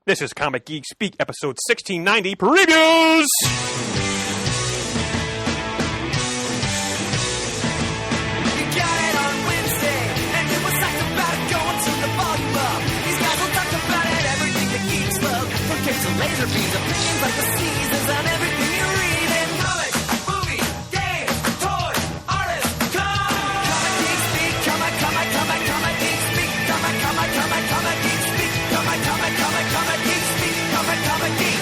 This is Comic Geek Speak, episode 1690, Previews! Laser beams, opinions like the seasons on everything you read in comics, movies, games, toys, artists, Comic Geek Speak, Comic Geek Speak, Comic Geek Speak, Comic Geek Speak, Comic Geek.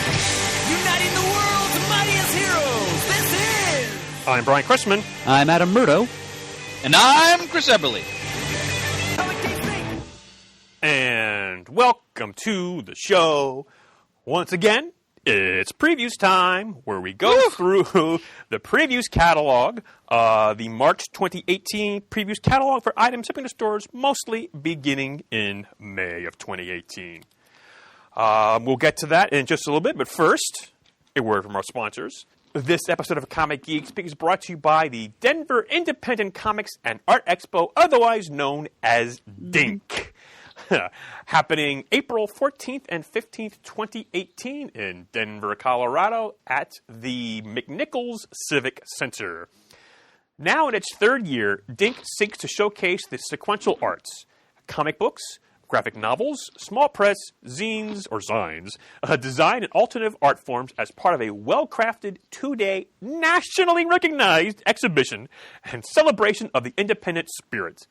Uniting the world's mightiest heroes, this is... I'm Brian Chrisman. I'm Adam Murdo. And I'm Chris Eberly. Comic Geek Speak. And welcome to the show. Once again, it's previews time, where we go through the previews catalog, the March 2018 previews catalog for items shipping to stores, mostly beginning in May of 2018. We'll get to that in just a little bit, but first, a word from our sponsors. This episode of Comic Geek Speak is brought to you by the Denver Independent Comics and Art Expo, otherwise known as DINK. Happening April 14th and 15th, 2018 in Denver, Colorado at the McNichols Civic Center. Now in its third year, DINK seeks to showcase the sequential arts, comic books, graphic novels, small press, zines, or zines, design and alternative art forms as part of a well-crafted, two-day, nationally recognized exhibition and celebration of the independent spirit.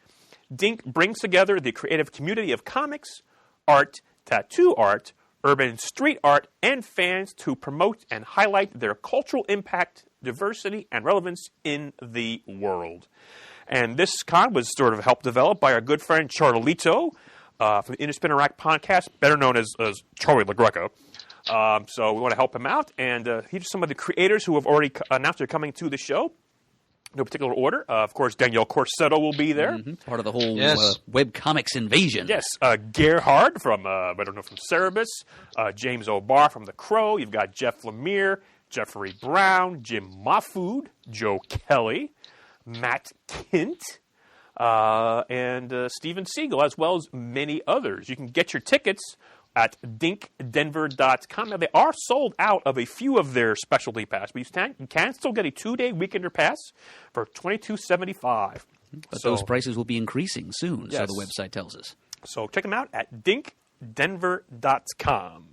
DINK brings together the creative community of comics, art, tattoo art, urban street art, and fans to promote and highlight their cultural impact, diversity, and relevance in the world. And this con was sort of helped develop by our good friend Charlito from the Inner Spinner Rack podcast, better known as Charlie LaGreca. So we want to help him out, and here's some of the creators who have already announced they're coming to the show. No particular order. Of course, Danielle Corsetto will be there. Mm-hmm. Part of the whole web comics invasion. Yes. Gerhard from, I don't know, from Cerebus. James O'Barr from The Crow. You've got Jeff Lemire, Jeffrey Brown, Jim Mahfood, Joe Kelly, Matt Kint, and Steven Siegel, as well as many others. You can get your tickets at dinkdenver.com. Now, they are sold out of a few of their specialty passes, but you can still get a two-day weekender pass for $22.75. But those prices will be increasing soon, yes. So the website tells us. So check them out at dinkdenver.com.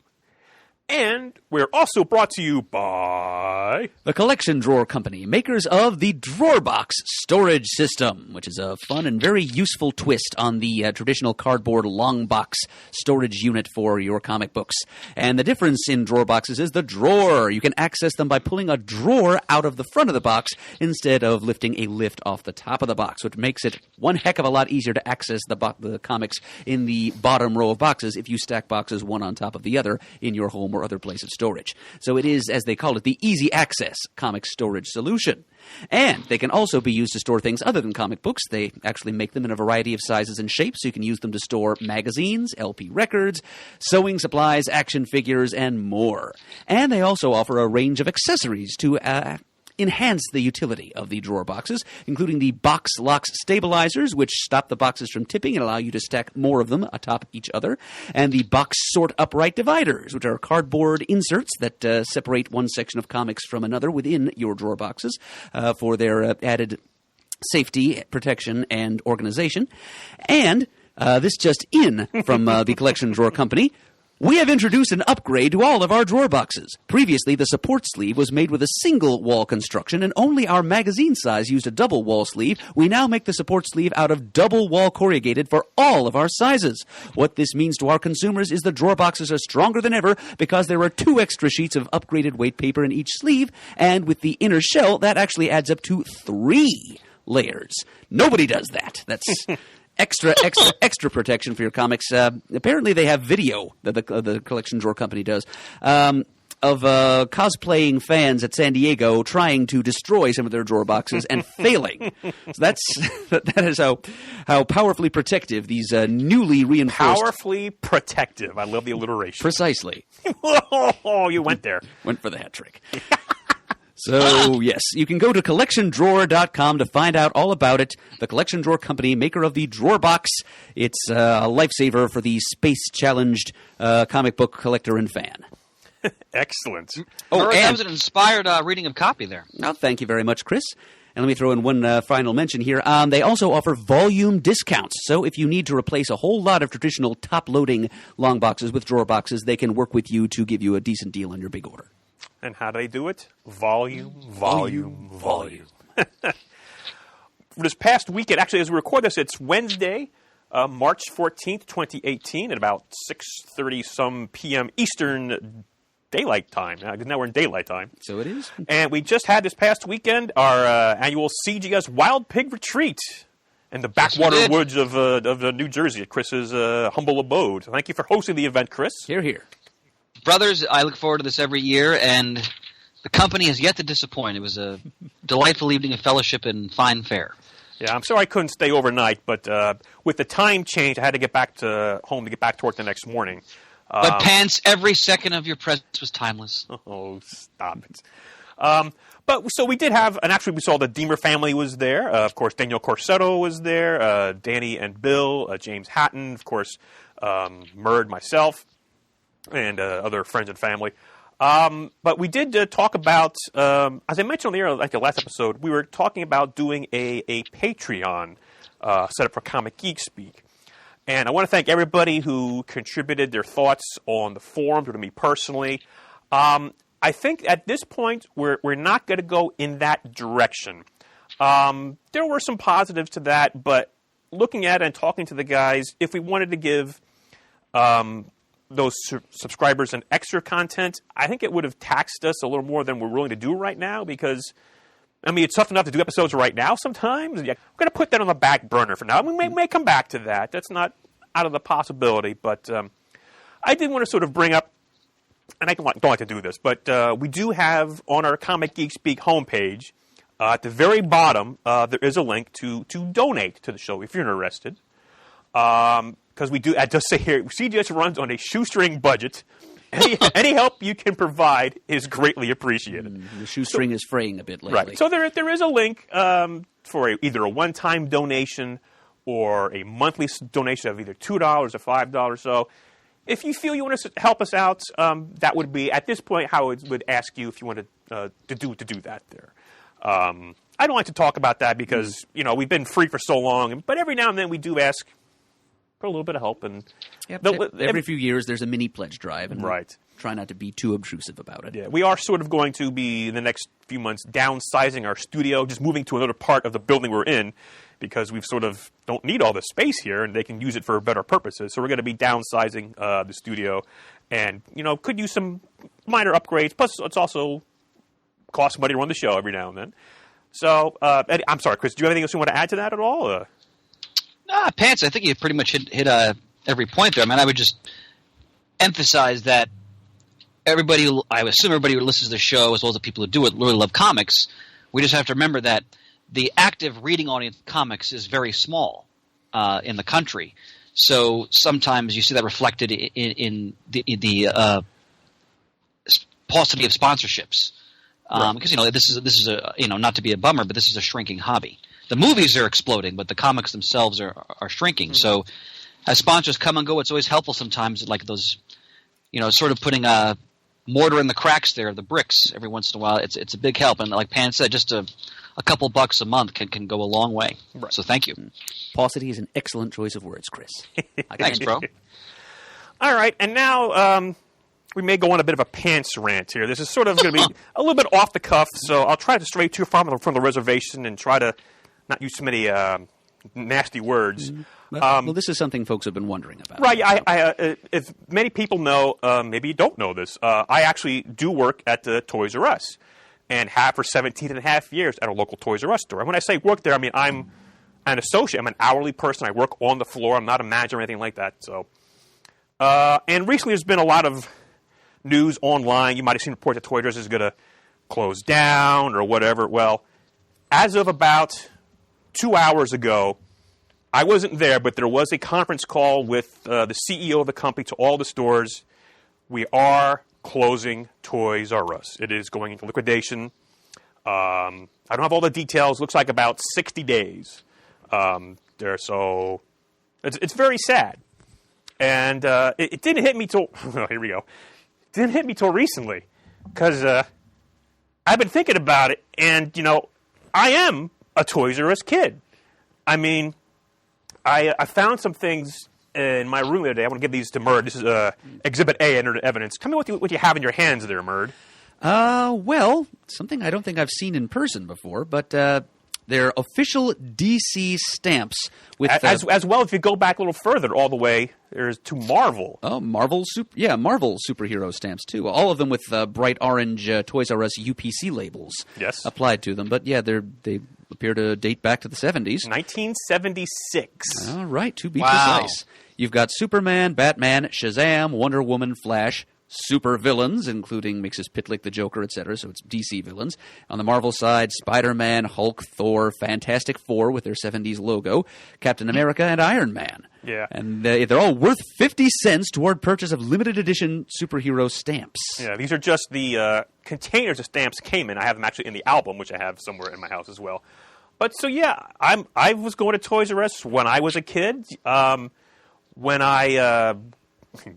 And we're also brought to you by... The Collection Drawer Company, makers of the DrawerBox storage system, which is a fun and very useful twist on the traditional cardboard long box storage unit for your comic books. And the difference in drawer boxes is the drawer. You can access them by pulling a drawer out of the front of the box instead of lifting a lift off the top of the box, which makes it one heck of a lot easier to access the comics in the bottom row of boxes if you stack boxes one on top of the other in your home or other place of storage. So it is, as they call it, the easy access comic storage solution. And they can also be used to store things other than comic books. They actually make them in a variety of sizes and shapes, so you can use them to store magazines, LP records, sewing supplies, action figures, and more. And they also offer a range of accessories to enhance the utility of the drawer boxes, including the box locks stabilizers, which stop the boxes from tipping and allow you to stack more of them atop each other, and the box sort upright dividers, which are cardboard inserts that separate one section of comics from another within your drawer boxes for their added safety, protection, and organization. And this just in from the Collection Drawer Company. We have introduced an upgrade to all of our drawer boxes. Previously, the support sleeve was made with a single wall construction, and only our magazine size used a double wall sleeve. We now make the support sleeve out of double wall corrugated for all of our sizes. What this means to our consumers is the drawer boxes are stronger than ever because there are 2 extra sheets of upgraded weight paper in each sleeve, and with the inner shell, that actually adds up to 3 layers. Nobody does that. That's... Extra protection for your comics. Apparently, they have video that the Collection Drawer Company does of cosplaying fans at San Diego trying to destroy some of their drawer boxes and failing. So that is how powerfully protective these newly reinforced. Powerfully protective. I love the alliteration. Precisely. Oh, you went there. Went for the hat trick. So, yes, you can go to CollectionDrawer.com to find out all about it. The Collection Drawer Company, maker of the Drawer Box. It's a lifesaver for the space-challenged comic book collector and fan. Excellent. Oh, that and- was an inspired reading of copy there. Oh, thank you very much, Chris. And let me throw in one final mention here. They also offer volume discounts. So if you need to replace a whole lot of traditional top-loading long boxes with drawer boxes, they can work with you to give you a decent deal on your big order. And how do they do it? Volume. This past weekend, actually, as we record this, it's Wednesday, March 14th, 2018, at about 6:30 some p.m. Eastern Daylight Time. Now we're in Daylight Time. So it is. And we just had this past weekend our annual CGS Wild Pig Retreat in the backwater did. woods of New Jersey at Chris's humble abode. So thank you for hosting the event, Chris. Here, here. Brothers, I look forward to this every year, and the company has yet to disappoint. It was a delightful evening of fellowship and fine fare. Yeah, I'm sorry I couldn't stay overnight, but with the time change, I had to get back to home to get back to work the next morning. But Pants, every second of your presence was timeless. Oh, stop it. But so we did have, and actually we saw the Deemer family was there. Of course, Daniel Corsetto was there, Danny and Bill, James Hatton, of course, Murd, myself, and other friends and family. But we did talk about, as I mentioned on the air, like the last episode, we were talking about doing a Patreon set up for Comic Geek Speak. And I want to thank everybody who contributed their thoughts on the forums or to me personally. I think at this point, we're not going to go in that direction. There were some positives to that, but looking at it and talking to the guys, if we wanted to give those subscribers and extra content, I think it would have taxed us a little more than we're willing to do right now because, I mean, it's tough enough to do episodes right now sometimes. Yeah, we're going to put that on the back burner for now. We may come back to that. That's not out of the possibility, but I did want to sort of bring up, and I don't like to do this, but we do have on our Comic Geek Speak homepage, at the very bottom, there is a link to donate to the show if you're interested. Because we do, I just say here, CGS runs on a shoestring budget. Any help you can provide is greatly appreciated. The shoestring is fraying a bit lately. Right. So there is a link for either a one-time donation or a monthly donation of either $2 or $5. So if you feel you want to help us out, that would be, at this point, how it would ask you if you wanted to do that there. I don't like to talk about that because, we've been free for so long. But every now and then we do ask for a little bit of help. And Yep. Every few years, there's a mini pledge drive, and Right. try not to be too obtrusive about it. Yeah, we are sort of going to be, in the next few months, downsizing our studio, just moving to another part of the building we're in, because we've sort of don't need all this space here, and they can use it for better purposes. So we're going to be downsizing the studio, and, could use some minor upgrades. Plus, it's also costs money to run the show every now and then. So, Eddie, I'm sorry, Chris, do you have anything else you want to add to that at all? Pants, I think you pretty much hit every point there. I mean, I would just emphasize that I assume everybody who listens to the show, as well as the people who do it, really love comics. We just have to remember that the active reading audience of comics is very small in the country. So sometimes you see that reflected in the paucity of sponsorships. Because this is a not to be a bummer, but this is a shrinking hobby. The movies are exploding, but the comics themselves are shrinking. So as sponsors come and go, it's always helpful sometimes, like those, sort of putting a mortar in the cracks there, the bricks every once in a while. It's a big help, and like Pan said, just a couple bucks a month can go a long way. Right. So thank you. Paucity is an excellent choice of words, Chris. Thanks, bro. All right, and now we may go on a bit of a pants rant here. This is sort of going to be a little bit off the cuff, so I'll try to stray too far from the reservation and try to not use so many nasty words. Well, this is something folks have been wondering about. Right. If many people know, maybe you don't know this, I actually do work at the Toys R Us and have for 17 and a half years at a local Toys R Us store. And when I say work there, I mean I'm an associate. I'm an hourly person. I work on the floor. I'm not a manager or anything like that. So, and recently there's been a lot of news online. You might have seen reports that Toys R Us is going to close down or whatever. Well, as of about 2 hours ago, I wasn't there, but there was a conference call with the CEO of the company to all the stores. We are closing Toys R Us. It is going into liquidation. I don't have all the details. Looks like about 60 days there. So it's very sad. And it didn't hit me till here we go. It didn't hit me till recently because I've been thinking about it, and I am a Toys R Us kid. I mean, I found some things in my room the other day. I want to give these to Murd. This is Exhibit A under evidence. Tell me what you have in your hands there, Murd. Well, something I don't think I've seen in person before, but they're official DC stamps with as well. If you go back a little further, all the way there's to Marvel. Oh, Marvel superhero stamps too. All of them with bright orange Toys R Us UPC labels applied to them. But yeah, they appear to date back to the 70s. 1976. All right, to be precise. You've got Superman, Batman, Shazam, Wonder Woman, Flash, super villains, including Mixes Pitlick, the Joker, etc., so it's DC villains. On the Marvel side, Spider-Man, Hulk, Thor, Fantastic Four with their 70s logo, Captain America, and Iron Man. Yeah. And they're all worth 50 cents toward purchase of limited edition superhero stamps. Yeah, these are just the containers of stamps came in. I have them actually in the album, which I have somewhere in my house as well. But so yeah, I was going to Toys R Us when I was a kid. When I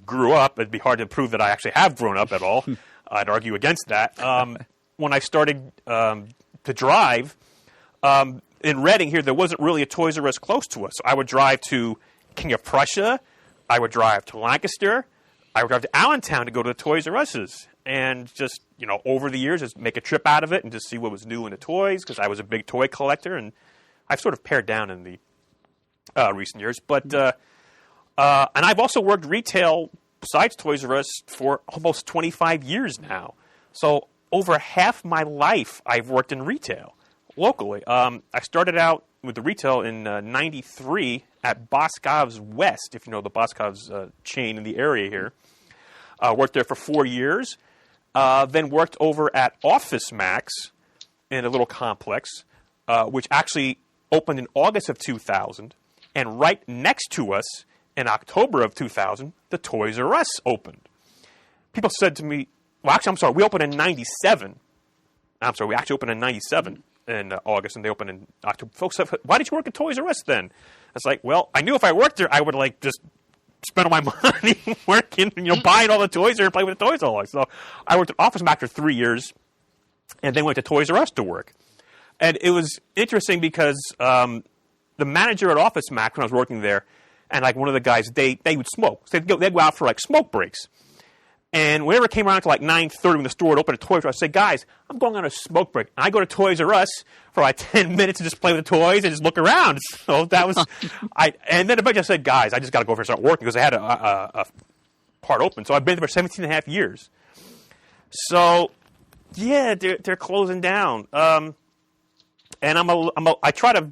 grew up, it'd be hard to prove that I actually have grown up at all. I'd argue against that. When I started to drive in Reading here, there wasn't really a Toys R Us close to us. So I would drive to King of Prussia. I would drive to Lancaster. I would drive to Allentown to go to the Toys R Us's. And just, over the years, just make a trip out of it and just see what was new in the toys, because I was a big toy collector. And I've sort of pared down in the recent years. But and I've also worked retail besides Toys R Us for almost 25 years now. So over half my life, I've worked in retail locally. I started out with the retail in 93 at Boscov's West, if you know the Boscov's chain in the area here. Worked there for 4 years. Then worked over at Office Max in a little complex, which actually opened in August of 2000. And right next to us, in October of 2000, the Toys R Us opened. People said to me, well, actually, I'm sorry, we opened in 97. I'm sorry, we actually opened in 97 in August, and they opened in October. Folks said, why did you work at Toys R Us then? It's like, well, I knew if I worked there, I would, just spend all my money working, buying all the toys there and playing with the toys all day. So I worked at Office Max for 3 years, and then went to Toys R Us to work. And it was interesting because the manager at Office Max, when I was working there, and one of the guys, they would smoke. So they'd go out for smoke breaks. And whenever it came around to 9:30 when the store would open at Toys R Us, I'd say, guys, I'm going on a smoke break. And I go to Toys R Us for 10 minutes and just play with the toys and just look around. So that was, and then eventually I said, guys, I just got to go over and start working because I had a part open. So I've been there for 17 and a half years. So, yeah, they're closing down. And I try to,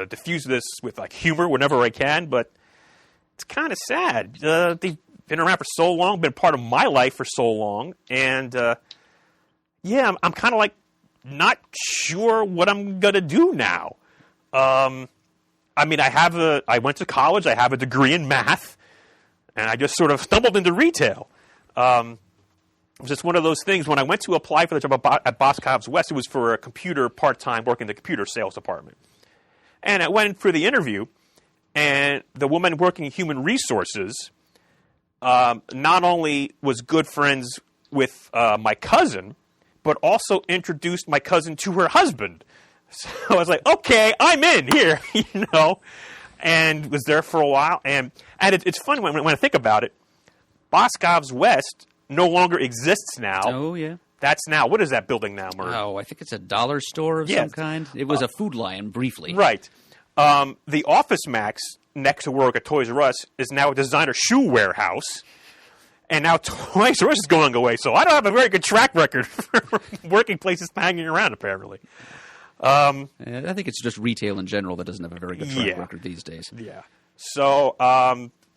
diffuse this with humor whenever I can, but it's kind of sad. They've been around for so long, been part of my life for so long, and yeah, I'm kind of not sure what I'm gonna do now. I mean, I went to college, I have a degree in math, and I just sort of stumbled into retail. It was just one of those things. When I went to apply for the job at Boscov's West, it was for a computer part-time working in the computer sales department. And I went in for the interview, and the woman working in human resources not only was good friends with my cousin, but also introduced my cousin to her husband. So I was like, okay, I'm in here, and was there for a while. And it's funny when I think about it, Boscov's West no longer exists now. Oh, yeah. That's now, what is that building now, Murray? Oh, I think it's a dollar store of some kind. It was a Food Lion, briefly. Right. The Office Max, next to work at Toys R Us, is now a designer shoe warehouse. And now Toys R Us is going away. So I don't have a very good track record for working places hanging around, apparently. I think it's just retail in general that doesn't have a very good track record these days. Yeah. So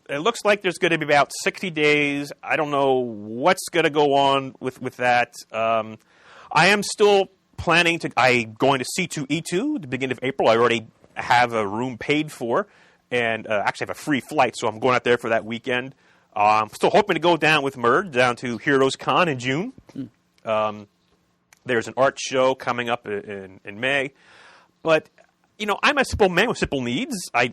it looks like there's going to be about 60 days. I don't know what's going to go on with that. I am still planning I'm going to C2E2 at the beginning of April. I already have a room paid for and actually have a free flight, so I'm going out there for that weekend. I'm still hoping to go down with Murd down to Heroes Con in June. There's an art show coming up in May. But, I'm a simple man with simple needs. I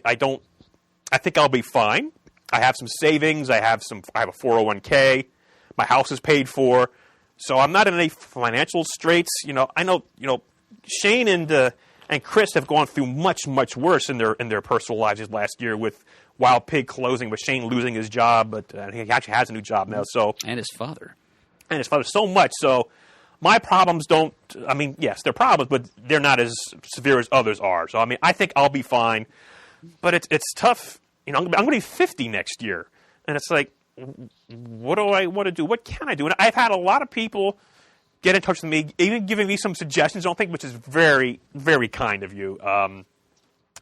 think I'll be fine. I have some savings. I have a 401k. My house is paid for. So I'm not in any financial straits. I know, Shane and Chris have gone through much, much worse in their personal lives this last year with Wild Pig closing, with Shane losing his job, but he actually has a new job now. So And his father so much. So my problems yes, they're problems, but they're not as severe as others are. So I think I'll be fine. But it's tough. I'm going to be 50 next year, and it's like, what do I want to do? What can I do? And I've had a lot of people get in touch with me, even giving me some suggestions, which is very, very kind of you. And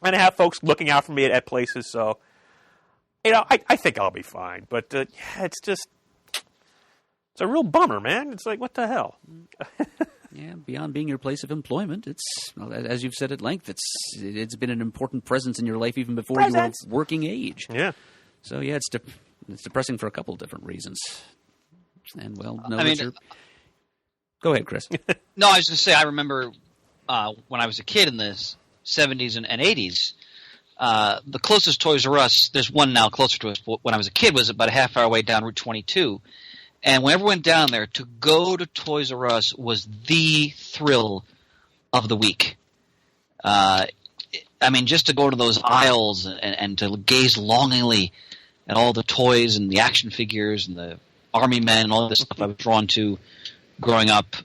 I have folks looking out for me at places, so, I think I'll be fine. But, it's a real bummer, man. It's like, what the hell? Yeah, beyond being your place of employment, as you've said at length, it's been an important presence in your life even before you were of working age. Yeah. So, yeah, it's depressing for a couple of different reasons. And, well, no, go ahead, Chris. No, I was going to say, I remember when I was a kid in the 70s and 80s, the closest Toys R Us, there's one now closer to us, when I was a kid, was about a half hour away down Route 22. And whenever we went down there, to go to Toys R Us was the thrill of the week. Just to go to those aisles and to gaze longingly at all the toys and the action figures and the army men and all this stuff I was drawn to growing up.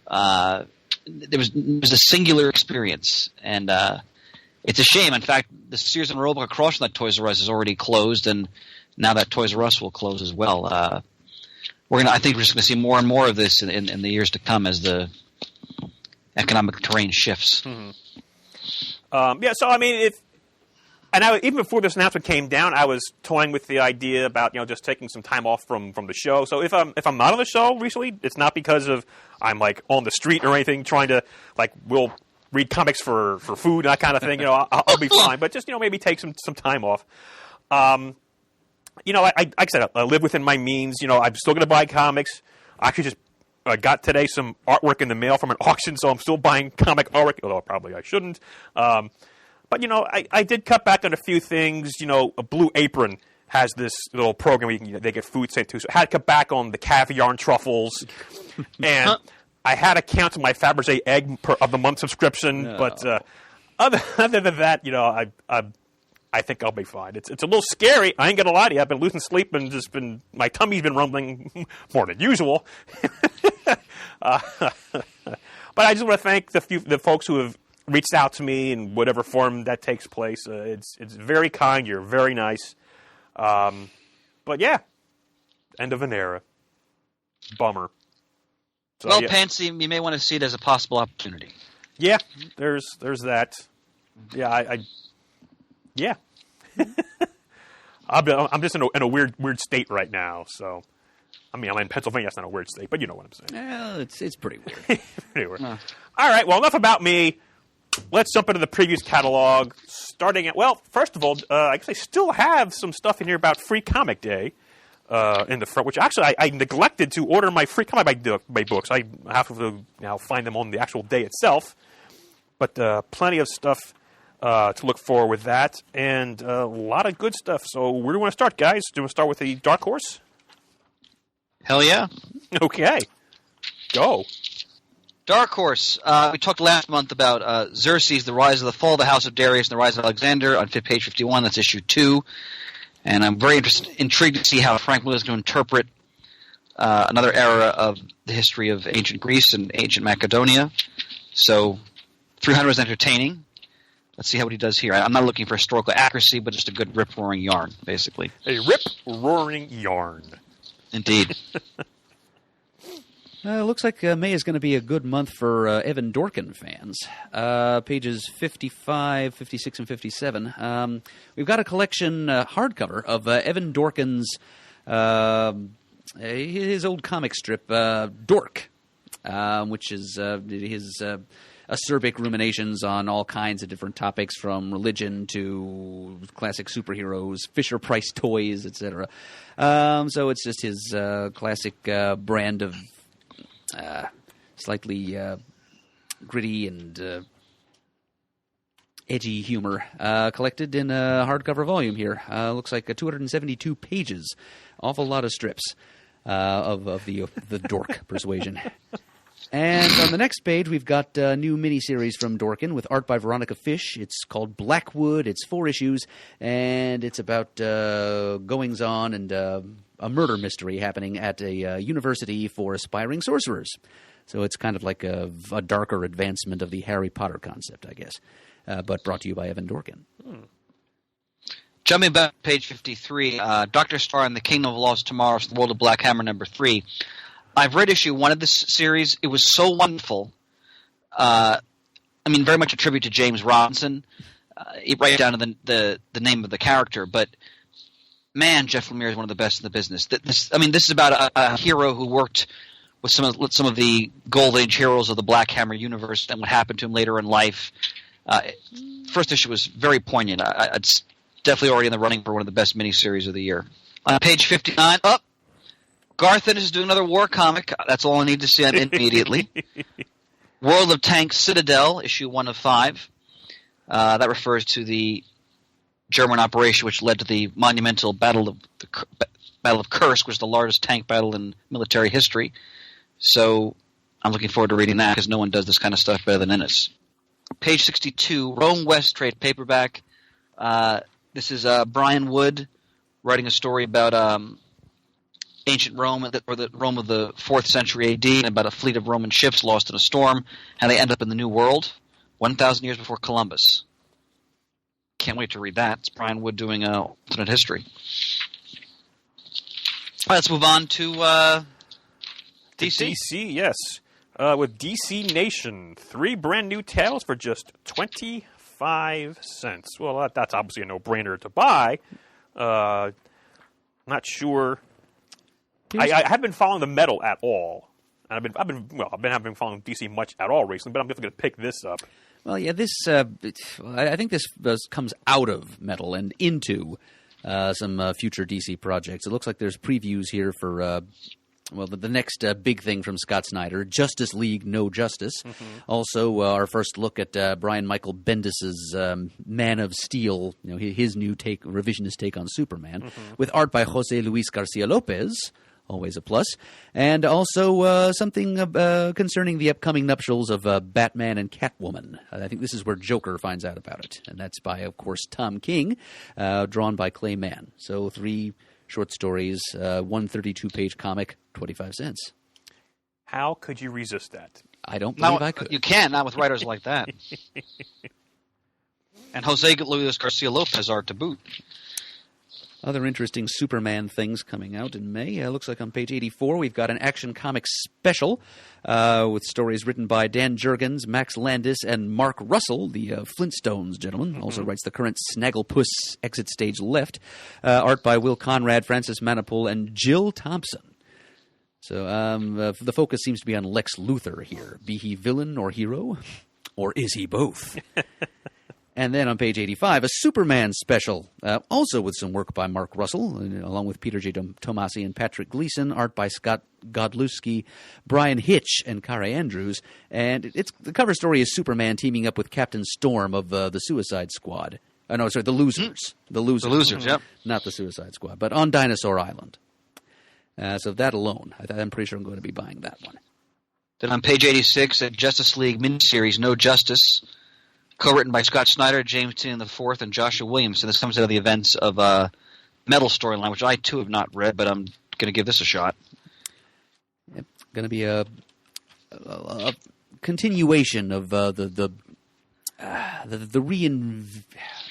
It was a singular experience, and it's a shame. In fact, the Sears and Roebuck across from that Toys R Us is already closed, and now that Toys R Us will close as well. I think we're just going to see more and more of this in the years to come as the economic terrain shifts. Mm-hmm. Even before this announcement came down, I was toying with the idea about just taking some time off from the show. So if I'm not on the show recently, it's not because of I'm like on the street or anything trying to we'll read comics for food and that kind of thing. I'll be fine, but just maybe take some time off. Like I said, I live within my means. I'm still going to buy comics. I actually just got today some artwork in the mail from an auction, so I'm still buying comic artwork, although probably I shouldn't. But, I did cut back on a few things. A Blue Apron has this little program where they get food sent to. So I had to cut back on the caviar and truffles. And I had to cancel my Fabergé egg of the month subscription. No. But other than that, I think I'll be fine. It's a little scary. I ain't gonna lie to you. I've been losing sleep and my tummy's been rumbling more than usual. But I just want to thank the folks who have reached out to me in whatever form that takes place. It's very kind. You're very nice. But yeah, end of an era. Bummer. So, well, yeah. Pansy, you may want to see it as a possible opportunity. Yeah, there's that. Yeah, yeah. I'm just in a weird state right now. So, I'm in Pennsylvania. That's not a weird state, but you know what I'm saying. Well, it's pretty weird. Pretty weird. All right. Well, enough about me. Let's jump into the previews catalog. Starting at first of all, I guess I still have some stuff in here about Free Comic Day in the front, which actually I neglected to order my Free Comic by books. I have to now find them on the actual day itself. But plenty of stuff to look for with that, and a lot of good stuff. So where do we want to start, guys? Do we want to start with the Dark Horse? Hell yeah. Okay. Go. Dark Horse. We talked last month about Xerxes, The Rise of the Fall of the House of Darius, and The Rise of Alexander on page 51. That's issue 2. And I'm very intrigued to see how Frank Miller is going to interpret another era of the history of ancient Greece and ancient Macedonia. So 300 was entertaining. Let's see how he does here. I'm not looking for historical accuracy, but just a good rip-roaring yarn, basically. A rip-roaring yarn. Indeed. Looks like May is going to be a good month for Evan Dorkin fans. Pages 55, 56, and 57. We've got a collection hardcover of Evan Dorkin's his old comic strip, Dork, which is his acerbic ruminations on all kinds of different topics, from religion to classic superheroes, Fisher-Price toys, etc. So it's just his classic brand of slightly gritty and edgy humor, collected in a hardcover volume here. Looks like 272 pages. Awful lot of strips of the dork persuasion. And on the next page, we've got a new miniseries from Dorkin with art by Veronica Fish. It's called Blackwood. It's 4 issues, and it's about goings-on and a murder mystery happening at a university for aspiring sorcerers. So it's kind of like a darker advancement of the Harry Potter concept, I guess, but brought to you by Evan Dorkin. Jumping back to page 53, Dr. Star and the Kingdom of Lost Tomorrows, The World of Black Hammer number 3. I've read issue 1 of this series. It was so wonderful. Very much a tribute to James Robinson, right down to the name of the character. But man, Jeff Lemire is one of the best in the business. This is about a hero who worked with some of the Golden Age heroes of the Black Hammer universe and what happened to him later in life. First issue was very poignant. It's definitely already in the running for one of the best miniseries of the year. On page 59, Garth Ennis is doing another war comic. That's all I need to see on immediately. World of Tanks Citadel, issue 1 of 5. That refers to the German operation which led to the monumental Battle of Kursk, which was the largest tank battle in military history. So I'm looking forward to reading that because no one does this kind of stuff better than Ennis. Page 62, Rome West trade paperback. This is Brian Wood writing a story about ancient Rome, or the Rome of the 4th century AD, and about a fleet of Roman ships lost in a storm, and they end up in the New World, 1,000 years before Columbus. Can't wait to read that. It's Brian Wood doing alternate history. All right, let's move on to DC. DC, yes. With DC Nation, 3 brand new tales for just 25 cents. Well, that's obviously a no-brainer to buy. Not sure. I haven't been following the metal at all. And I've been following DC much at all recently, but I'm definitely going to pick this up. Well, yeah, this I think this comes out of metal and into some future DC projects. It looks like there's previews here for the next big thing from Scott Snyder, Justice League No Justice. Mm-hmm. Also, our first look at Brian Michael Bendis's Man of Steel, his new revisionist take on Superman, with art by Jose Luis Garcia Lopez. Always a plus. And also something concerning the upcoming nuptials of Batman and Catwoman. I think this is where Joker finds out about it. And that's by, of course, Tom King, drawn by Clay Mann. So 3 short stories, 132-page comic, 25 cents. How could you resist that? I don't believe I could. You can, not with writers like that. And Jose Luis Garcia Lopez art to boot. Other interesting Superman things coming out in May. Looks like on page 84 we've got an Action Comics special with stories written by Dan Jurgens, Max Landis, and Mark Russell, the Flintstones gentleman. Mm-hmm. Also writes the current Snagglepuss Exit Stage Left. Art by Will Conrad, Francis Manapul, and Jill Thompson. So the focus seems to be on Lex Luthor here. Be he villain or hero? Or is he both? And then on page 85, a Superman special, also with some work by Mark Russell, along with Peter J. Tomasi and Patrick Gleason, art by Scott Godlewski, Brian Hitch, and Kari Andrews. And the cover story is Superman teaming up with Captain Storm of the Suicide Squad. The Losers. The Losers, yep. Not the Suicide Squad, but on Dinosaur Island. So that alone, I'm pretty sure I'm going to be buying that one. Then on page 86, a Justice League miniseries, No Justice, co-written by Scott Snyder, James Tynion IV, and Joshua Williamson. This comes out of the events of Metal storyline, which I, too, have not read, but I'm going to give this a shot. Yep. Going to be a continuation of the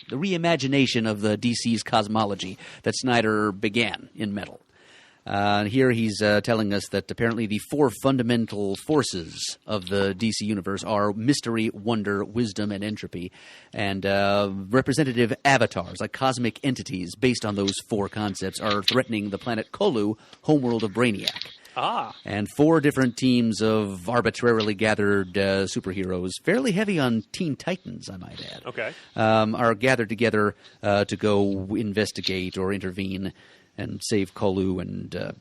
reimagination of the DC's cosmology that Snyder began in Metal. Here he's telling us that apparently the 4 fundamental forces of the DC universe are mystery, wonder, wisdom, and entropy, and representative avatars, like cosmic entities based on those 4 concepts, are threatening the planet Kolu, homeworld of Brainiac. And 4 different teams of arbitrarily gathered superheroes, fairly heavy on Teen Titans, I might add, are gathered together to go investigate or intervene and save Kolu and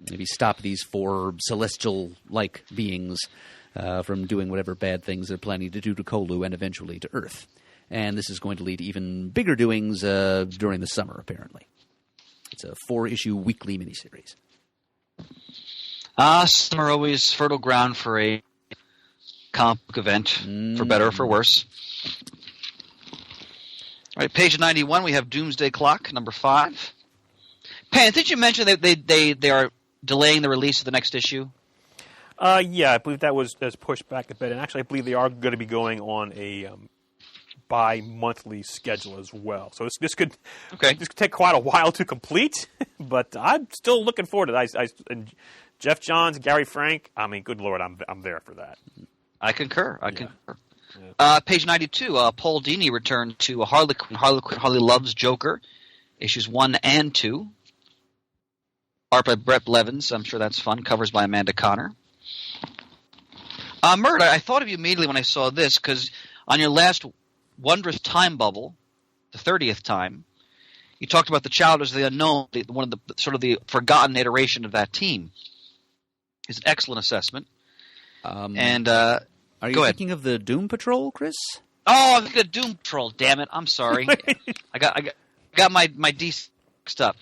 maybe stop these 4 celestial-like beings from doing whatever bad things they're planning to do to Kolu and eventually to Earth. And this is going to lead to even bigger doings during the summer, apparently. It's a 4-issue weekly miniseries. Summer always fertile ground for a comic book event, for better or for worse. All right, page 91, we have Doomsday Clock, number 5. Pan, did you mention that they are delaying the release of the next issue? Yeah, I believe that's pushed back a bit. And actually, I believe they are going to be going on a bi-monthly schedule as well. So this could take quite a while to complete, but I'm still looking forward to it. And Jeff Johns, Gary Frank, I mean, good Lord, I'm there for that. I concur. Page 92, Paul Dini returned to Harley Quinn. Harley Loves Joker, issues 1 and 2. Art by Brett Blevins. I'm sure that's fun. Covers by Amanda Connor. Mert, I thought of you immediately when I saw this, because on your last Wondrous Time Bubble, the 30th time, you talked about the Challengers of the Unknown, one of the sort of the forgotten iteration of that team. It's an excellent assessment. Are you thinking of the Doom Patrol, Chris? Oh, I'm thinking of Doom Patrol. Damn it! I'm sorry. I got my DC mixed up.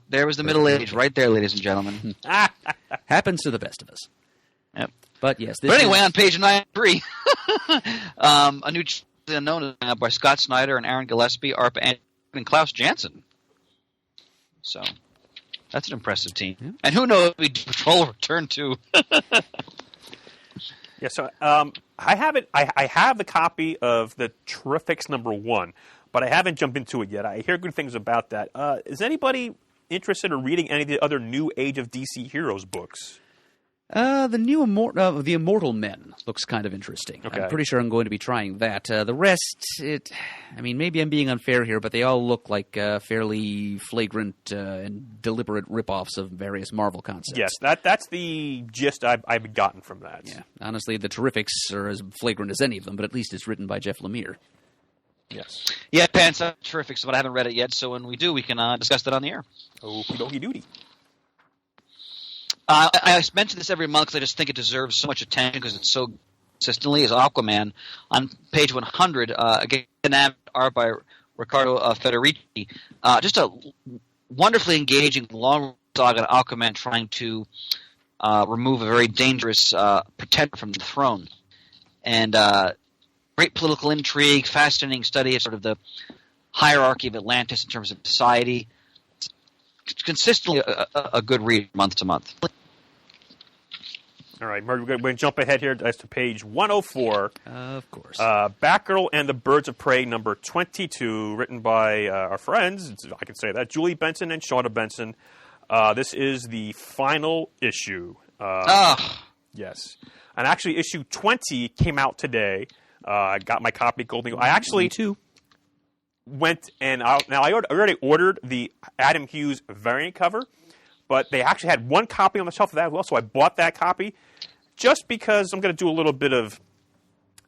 There was the Middle Age right there, ladies and gentlemen. Happens to the best of us. Yep. But yes. But anyway, on page 93, a new Unknown by Scott Snyder and Aaron Gillespie, art by and Klaus Janson. So that's an impressive team. Yeah. And who knows if we Patrol will return to. Yeah, so I have the copy of the Terrifics #1, but I haven't jumped into it yet. I hear good things about that. Is anybody interested in reading any of the other new Age of DC Heroes books? The new The Immortal Men looks kind of interesting. Okay. I'm pretty sure I'm going to be trying that. The rest, maybe I'm being unfair here, but they all look like fairly flagrant and deliberate rip-offs of various Marvel concepts. Yes, that's the gist I've gotten from that. Yeah, honestly, the Terrifics are as flagrant as any of them, but at least it's written by Jeff Lemire. Yes. Yeah, Pants, Terrifics, but I haven't read it yet, so when we do, we can discuss that on the air. Okie dokie doody. I mention this every month because I just think it deserves so much attention because it's so consistently is Aquaman. On page 100, again, art by Riccardo Federici. Just a wonderfully engaging long saga on Aquaman trying to remove a very dangerous pretender from the throne. And great political intrigue, fascinating study of sort of the hierarchy of Atlantis in terms of society. It's consistently a good read month to month. All right, Murray, we're going to jump ahead here to page 104. Of course. Batgirl and the Birds of Prey, number 22, written by our friends, I can say that, Julie Benson and Shauna Benson. This is the final issue. Yes. And actually, issue 20 came out today. I got my copy at Golden Eagle. I actually went and I already ordered the Adam Hughes variant cover, but they actually had one copy on the shelf of that as well, so I bought that copy just because I'm going to do a little bit of,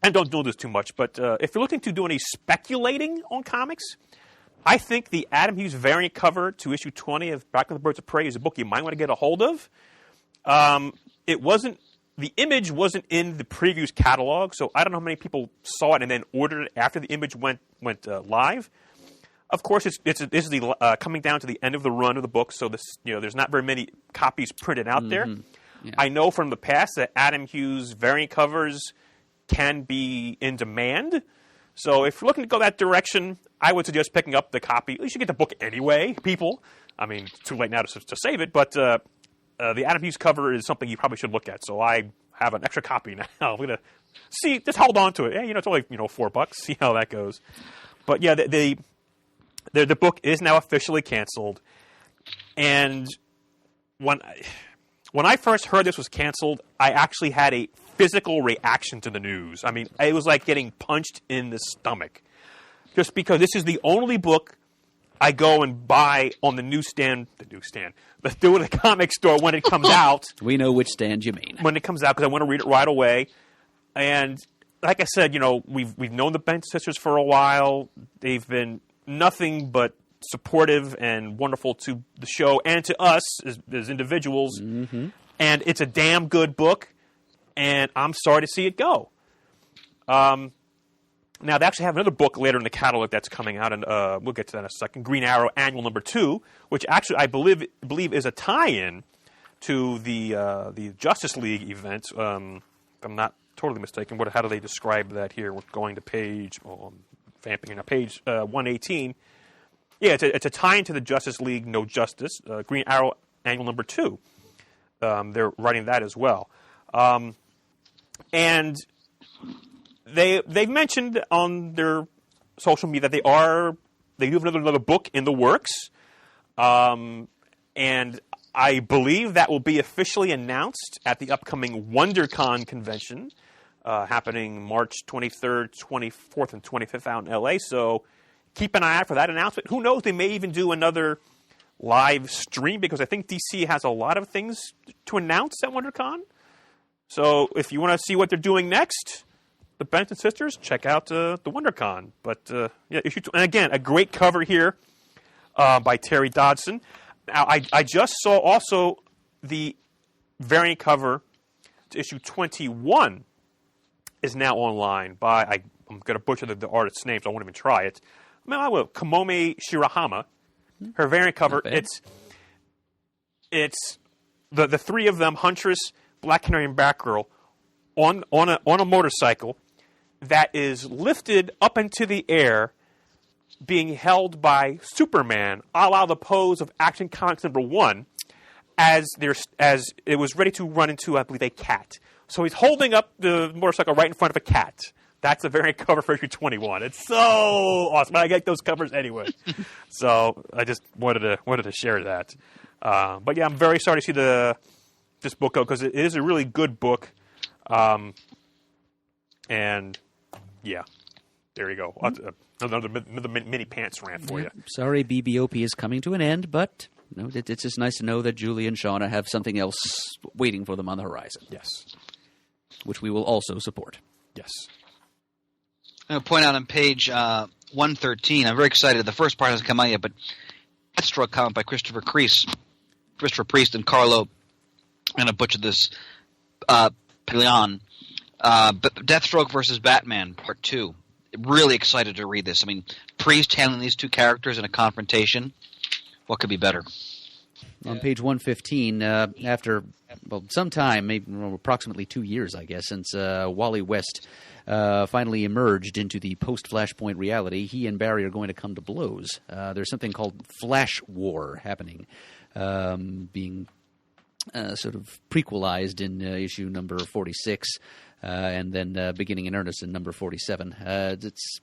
and don't do this too much, but if you're looking to do any speculating on comics, I think the Adam Hughes variant cover to issue 20 of Back with the Birds of Prey is a book you might want to get a hold of. The image wasn't in the previews catalog, so I don't know how many people saw it and then ordered it after the image went live. Of course, this is the coming down to the end of the run of the book, so there's not very many copies printed out there. Yeah. I know from the past that Adam Hughes variant covers can be in demand. So if you're looking to go that direction, I would suggest picking up the copy. At least you get the book anyway, people. I mean, it's too late now to save it, but the Adam Hughes cover is something you probably should look at. So I have an extra copy now. I'm going to see, just hold on to it. It's only $4. See how that goes. But yeah, the book is now officially canceled. And when I first heard this was canceled, I actually had a physical reaction to the news. I mean, it was like getting punched in the stomach. Just because this is the only book I go and buy on the newsstand, the comic store when it comes out. We know which stand you mean. When it comes out, because I want to read it right away. And like I said, we've known the Benson sisters for a while. They've been nothing but supportive and wonderful to the show and to us as individuals. Mm-hmm. And it's a damn good book. and I'm sorry to see it go. Now, they actually have another book later in the catalog that's coming out, and we'll get to that in a second. Green Arrow Annual Number 2, which actually I believe is a tie-in to the Justice League event. If I'm not totally mistaken, how do they describe that here? We're going to page, vamping in page 118. Yeah, it's a tie-in to the Justice League No Justice, Green Arrow Annual Number 2. They're writing that as well. And they've mentioned on their social media that they do have another book in the works, and I believe that will be officially announced at the upcoming WonderCon convention, happening March 23rd, 24th, and 25th out in LA. So keep an eye out for that announcement. Who knows? They may even do another live stream, because I think DC has a lot of things to announce at WonderCon. So if you want to see what they're doing next, the Benson Sisters, check out the WonderCon. But yeah, issue 2, and again, a great cover here by Terry Dodson. Now, I just saw also the variant cover to issue 21 is now online by, I'm going to butcher the artist's name, so I won't even try it. I will. Kamome Shirahama. Her variant cover, it's the three of them, Huntress, Black Canary, and Batgirl, on a motorcycle that is lifted up into the air, being held by Superman, a la the pose of Action Comics number 1, as it was ready to run into, I believe, a cat. So he's holding up the motorcycle right in front of a cat. That's the variant cover for issue 21. It's so awesome. I get those covers anyway. So I just wanted to share that. But yeah, I'm very sorry to see this book go, because it is a really good book. And yeah, there you go. Another mini pants rant for you. Sorry, BBOP is coming to an end, but it's just nice to know that Julie and Shauna have something else waiting for them on the horizon. Yes. Which we will also support. Yes. I'm going to point out on page 113, I'm very excited. The first part hasn't come out yet, but Deathstroke comic by Christopher Priest and Carlo, and I butchered this, Pelion. But Deathstroke versus Batman, Part 2. Really excited to read this. I mean, Priest handling these two characters in a confrontation. What could be better? On page 115, after some time, maybe approximately 2 years, I guess, since Wally West finally emerged into the post-Flashpoint reality, he and Barry are going to come to blows. There's something called Flash War happening, being sort of prequelized in issue number 46, and then beginning in earnest in number 47. It's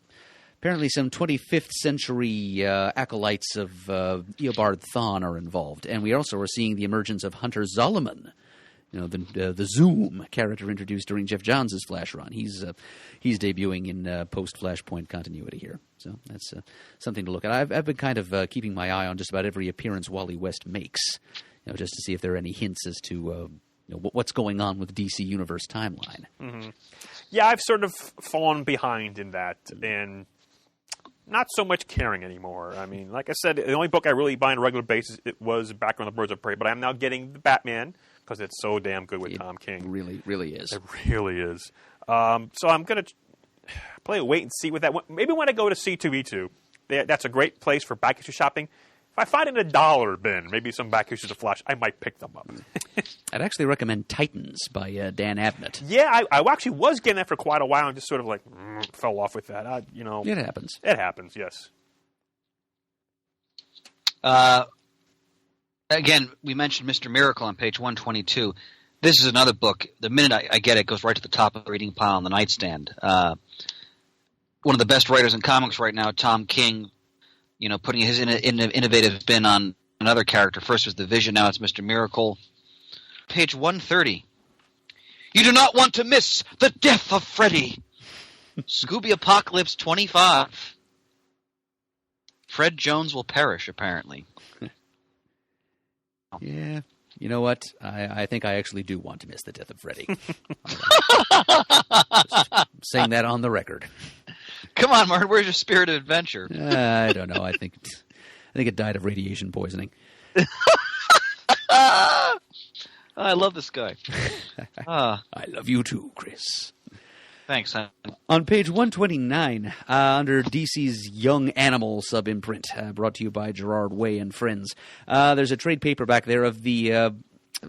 apparently some 25th century acolytes of Eobard Thawne are involved, and we also are seeing the emergence of Hunter Zolomon, the Zoom character introduced during Jeff Johns' Flash run. He's debuting in post-Flashpoint continuity here, so that's something to look at. I've been kind of keeping my eye on just about every appearance Wally West makes, just to see if there are any hints as to what's going on with DC Universe timeline. Mm-hmm. Yeah, I've sort of fallen behind in that, and not so much caring anymore. I mean, like I said, the only book I really buy on a regular basis was Back on the Birds of Prey, but I'm now getting the Batman because it's so damn good with Tom King. It really is. It really is. So I'm going to play a wait and see with that. Maybe when I go to C2E2, that's a great place for back issue shopping. If I find it in a $1 bin, maybe some back issues of Flash, I might pick them up. I'd actually recommend Titans by Dan Abnett. Yeah, I actually was getting that for quite a while and just sort of fell off with that. It happens. It happens, yes. Again, we mentioned Mr. Miracle on page 122. This is another book. The minute I get it, it goes right to the top of the reading pile on the nightstand. One of the best writers in comics right now, Tom King, putting his innovative spin on another character. First was the Vision, now it's Mr. Miracle. Page 130. You do not want to miss the death of Freddy. Scooby Apocalypse 25. Fred Jones will perish, apparently. Yeah. You know what? I think I actually do want to miss the death of Freddy. Saying that on the record. Come on, Martin. Where's your spirit of adventure? I don't know. I think it died of radiation poisoning. I love this guy. I love you too, Chris. Thanks, hon. On page 129, under DC's Young Animal sub-imprint, brought to you by Gerard Way and Friends, there's a trade paperback there of the,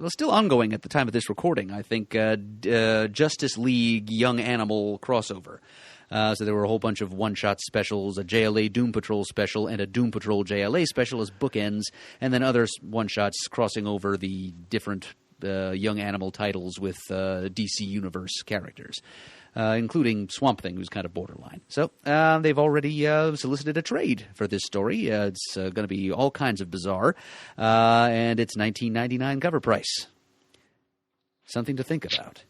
still ongoing at the time of this recording, I think, Justice League Young Animal crossover. So there were a whole bunch of one-shot specials, a JLA Doom Patrol special, and a Doom Patrol JLA special as bookends, and then other one-shots crossing over the different Young Animal titles with DC Universe characters. Including Swamp Thing, who's kind of borderline. So they've already solicited a trade for this story. It's going to be all kinds of bizarre, and it's $19.99 cover price. Something to think about.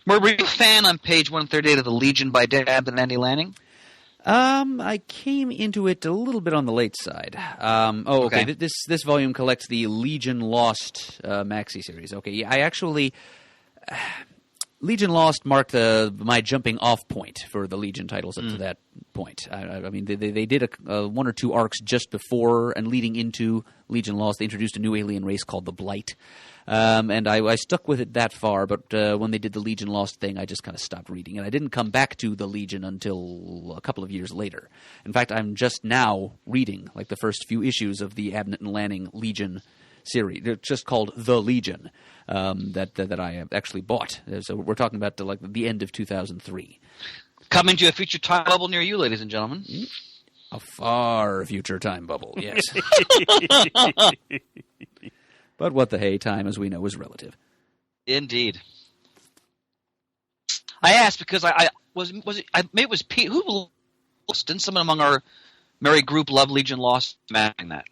Were you a fan on page 138 of The Legion by Dab and Andy Lanning? I came into it a little bit on the late side. Okay. This volume collects the Legion Lost maxi series. Okay, yeah, I actually... Legion Lost marked my jumping off point for the Legion titles up to that point. I mean, they did one or two arcs just before and leading into Legion Lost. They introduced a new alien race called the Blight. And I stuck with it that far, but when they did the Legion Lost thing, I just kind of stopped reading. And I didn't come back to the Legion until a couple of years later. In fact, I'm just now reading like the first few issues of the Abnett and Lanning Legion series. They're just called The Legion that I actually bought. So we're talking about like the end of 2003. Coming to a future time bubble near you, ladies and gentlemen. A far future time bubble, yes. But what the hey, time, as we know, is relative. Indeed. I asked because I maybe it was Pete. Who didn't someone among our merry group love Legion Lost matching that?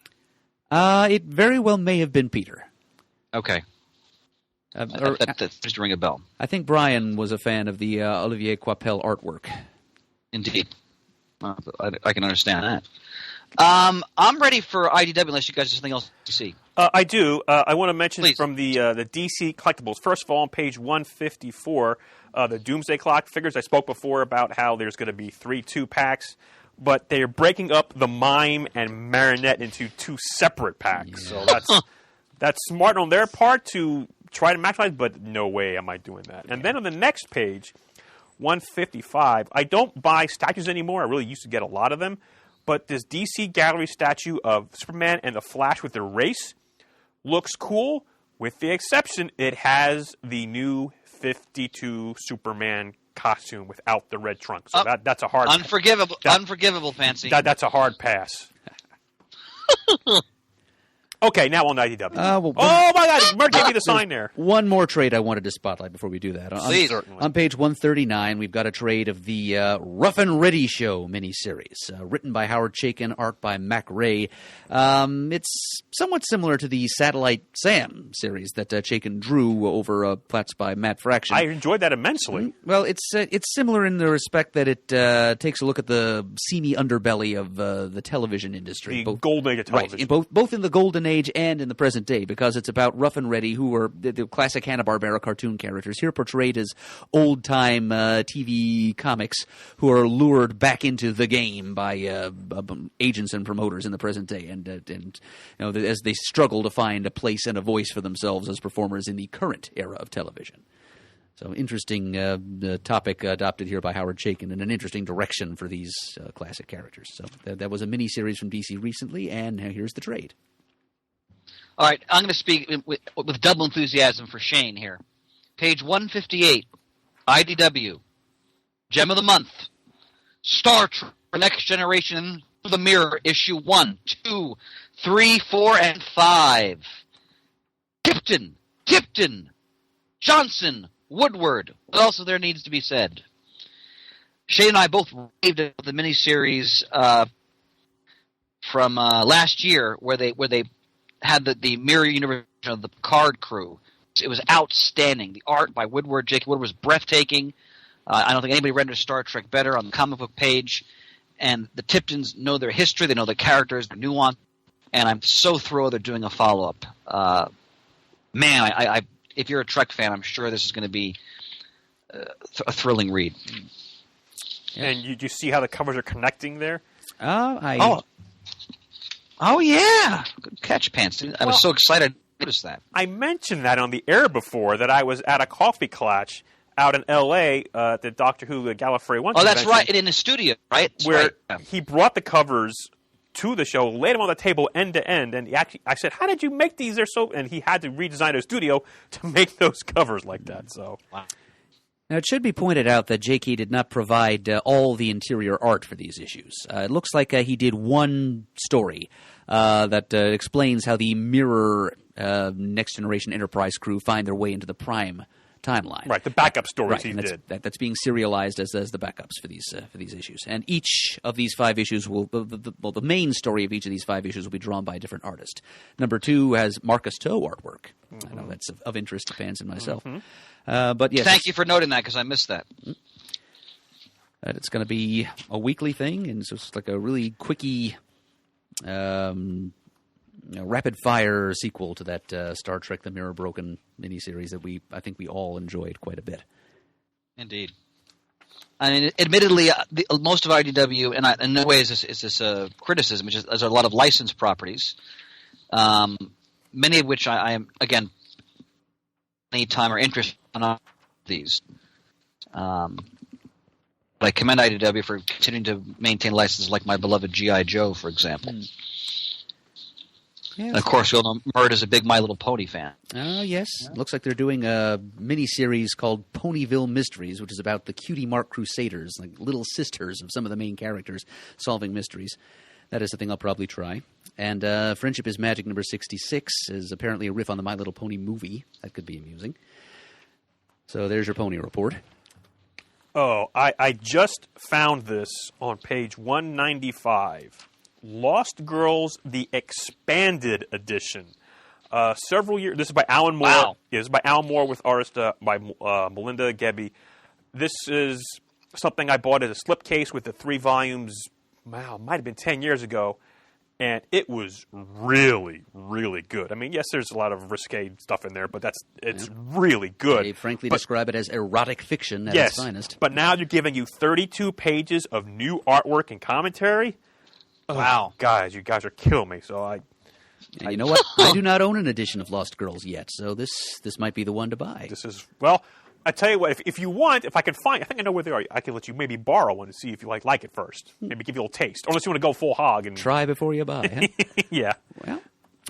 It very well may have been Peter. Okay. That just ring a bell. I think Brian was a fan of the Olivier Coipel artwork. Indeed. I can understand that. I'm ready for IDW unless you guys have something else to see. I do. I want to mention Please. from the DC collectibles. First of all, on page 154, the Doomsday Clock figures. I spoke before about how there's going to be 3 2-packs, but they're breaking up the Mime and Marinette into 2 separate packs. Yeah. So that's smart on their part to try to maximize, but no way am I doing that. And then on the next page, 155, I don't buy statues anymore. I really used to get a lot of them. But this DC Gallery statue of Superman and the Flash with their race looks cool, with the exception it has the new 52 Superman costume without the red trunk. So that's a hard unforgivable. Unforgivable, Fancy. That's a hard pass. Okay, now on IDW. Oh my God! Mark gave me the sign there. One more trade I wanted to spotlight before we do that. Please. On page 139, we've got a trade of the Rough and Ready Show miniseries, written by Howard Chaykin, art by Mac Ray. It's somewhat similar to the Satellite Sam series that Chaykin drew over Platts by Matt Fraction. I enjoyed that immensely. Well, it's similar in the respect that it takes a look at the seamy underbelly of the television industry. The golden age of television. Right, both in the golden age and in the present day, because it's about Rough and Ready, who were the classic Hanna-Barbera cartoon characters, here portrayed as old-time TV comics who are lured back into the game by agents and promoters in the present day, and you know, as they struggle to find a place and a voice for themselves as performers in the current era of television. So interesting topic adopted here by Howard Chaykin, and an interesting direction for these classic characters. So that was a mini-series from DC recently, and here's the trade. All right, I'm going to speak with double enthusiasm for Shane here. Page 158, IDW, Gem of the Month, Star Trek Next Generation, The Mirror, Issue 1, 2, 3, 4, and 5. Tipton, Johnson, Woodward. What else there needs to be said? Shane and I both raved at the miniseries from last year where they had the Mirror Universe of the Picard crew. It was outstanding. The art by Woodward, Jake Woodward, was breathtaking. I don't think anybody rendered Star Trek better on the comic book page. And the Tiptons know their history, they know their characters, their nuance, and I'm so thrilled they're doing a follow-up. Man, if you're a Trek fan, I'm sure this is going to be a thrilling read. And you see how the covers are connecting there? Oh yeah, good catch, Pants. I was so excited. noticed that. I mentioned that on the air before, that I was at a coffee clutch out in L.A. At the Doctor Who Gallifrey 1 Oh, that's convention, right. In the studio, right? That's where right. Yeah. he brought the covers to the show, laid them on the table end to end, and I said, "How did you make these? They're so..." And he had to redesign his studio to make those covers like that. So, Wow. Now, it should be pointed out that J.K. did not provide all the interior art for these issues. It looks like he did one story that explains how the Mirror Next Generation Enterprise crew find their way into the Prime timeline. right, the backup stories Right, he and did. that's being serialized as the backups for these issues. And each of these 5 issues will the main story of each of these 5 issues will be drawn by a different artist. Number 2 has Marcus Toe artwork. I know that's of interest to fans and myself. But yes, Thank you for noting that because I missed that. it's going to be a weekly thing, and so it's like a really quickie, rapid fire sequel to that Star Trek: The Mirror Broken miniseries that I think we all enjoyed quite a bit. Indeed. I mean, admittedly, most of IDW, and in no way is this a criticism, there's a lot of licensed properties, many of which I am, again, any time or interest in these. But I commend IDW for continuing to maintain licenses like my beloved G.I. Joe, for example. Yeah, And of course, we all know Murd is a big My Little Pony fan. Yes. Looks like they're doing a mini-series called Ponyville Mysteries, which is about the Cutie Mark Crusaders, like little sisters of some of the main characters solving mysteries. That is something I'll probably try. And Friendship is Magic number 66 is apparently a riff on the My Little Pony movie. That could be amusing. So there's your pony report. Oh, I just found this on page 195. Lost Girls, the Expanded Edition. Several years. This is by Alan Moore. Wow. Yeah, this is by Alan Moore with artist by Melinda Gebbie. This is something I bought as a slipcase with the 3 volumes. Wow, might have been 10 years ago, and it was really, really good. I mean, yes, there's a lot of risque stuff in there, but it's really good. They frankly But- describe it as erotic fiction at yes, its finest. but now they're giving you 32 pages of new artwork and commentary. Wow. Guys, you guys are killing me. So And you know what? I do not own an edition of Lost Girls yet, so this might be the one to buy. this is, well, I tell you what, if you want, if I can find, I think I know where they are. I can let you maybe borrow one to see if you like it first. Maybe give you a little taste. Unless you want to go full hog. And Try before you buy. Huh? yeah. Well,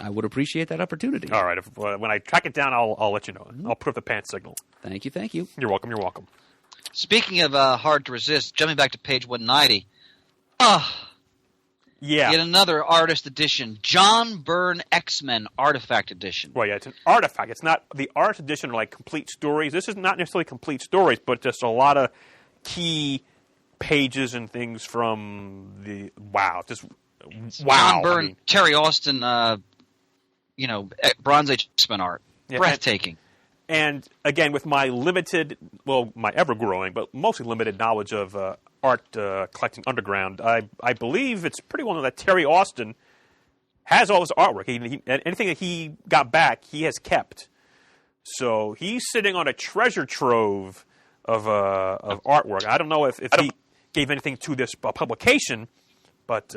I would appreciate that opportunity. All right. When I track it down, I'll let you know. I'll put up the pants signal. Thank you, thank you. You're welcome. You're welcome. Speaking of hard to resist, jumping back to page 190, Yeah. yet another artist edition, John Byrne X-Men Artifact Edition. Well, yeah, it's an artifact. It's not the art edition are like complete stories. This is not necessarily complete stories, but just a lot of key pages and things from the just wow. John Byrne, I mean, Terry Austin, Bronze Age X-Men art. Yeah, Breathtaking. and again, with my limited, my ever-growing, but mostly limited knowledge of art collecting underground, I believe it's pretty well known that Terry Austin has all his artwork. Anything that he got back, he has kept. So he's sitting on a treasure trove of artwork. I don't know if he gave anything to this publication, but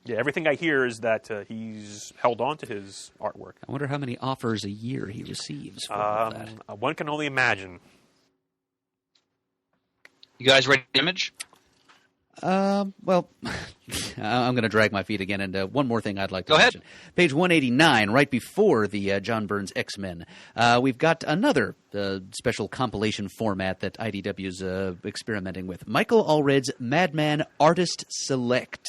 everything I hear is that he's held on to his artwork. I wonder how many offers a year he receives for all that. One can only imagine. You guys ready for Image? Well, I'm going to drag my feet again, and one more thing I'd like to Go ahead. mention. Page 189, right before the John Byrne's X-Men, we've got another special compilation format that IDW is experimenting with. Michael Allred's Madman Artist Select.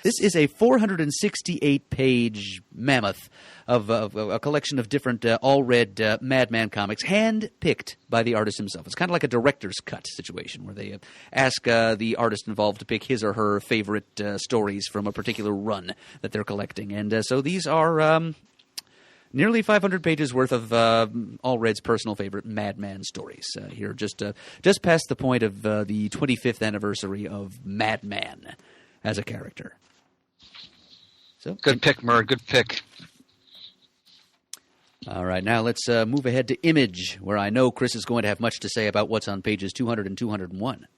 This is a 468-page mammoth of a collection of different Allred Madman comics, hand-picked by the artist himself. It's kind of like a director's cut situation where they ask the artist involved to pick his or her favorite stories from a particular run that they're collecting. And so these are nearly 500 pages worth of Allred's personal favorite Madman stories. Here, just past the point of the 25th anniversary of Madman as a character. So Good pick, Murd. Good pick. All right, now let's move ahead to Image, where I know Chris is going to have much to say about what's on pages 200 and 201.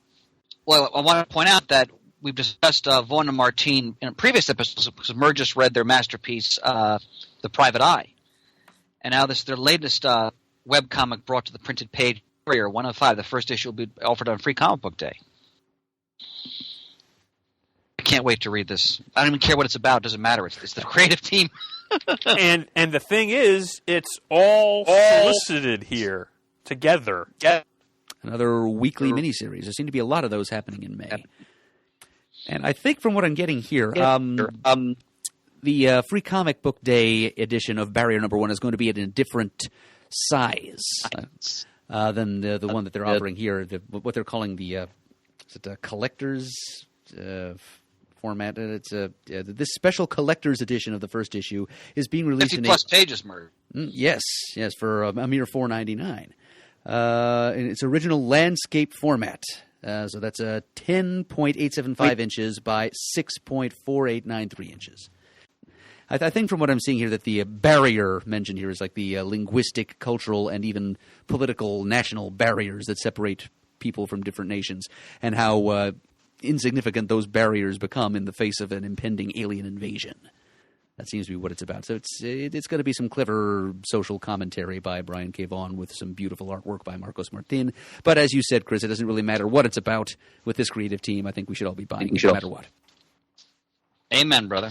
Well, I want to point out that we've discussed Vaughn and Martine in previous episodes because Murd just read their masterpiece, The Private Eye. And now their latest webcomic brought to the printed page, Barrier 105. The first issue will be offered on Free Comic Book Day. I can't wait to read this. I don't even care what it's about. It doesn't matter. It's the creative team. and the thing is, it's all solicited here together. Yeah. Another weekly miniseries. There seem to be a lot of those happening in May. Yep. And I think from what I'm getting here, the Free Comic Book Day edition of Barrier number 1 is going to be at a different size than the one that they're offering here. What they're calling the collector's format. This special collector's edition of the first issue is being released 50 plus pages, Murder. Yes, for a mere $4.99. In its original landscape format. So that's 10.875 inches by 6.4893 inches. I think from what I'm seeing here that the barrier mentioned here is like the linguistic, cultural, and even political national barriers that separate people from different nations, and how insignificant those barriers become in the face of an impending alien invasion. That seems to be what it's about. So it's going to be some clever social commentary by Brian K. Vaughan with some beautiful artwork by Marcos Martin. But as you said, Chris, it doesn't really matter what it's about with this creative team. I think we should all be buying it no matter what. Amen, brother.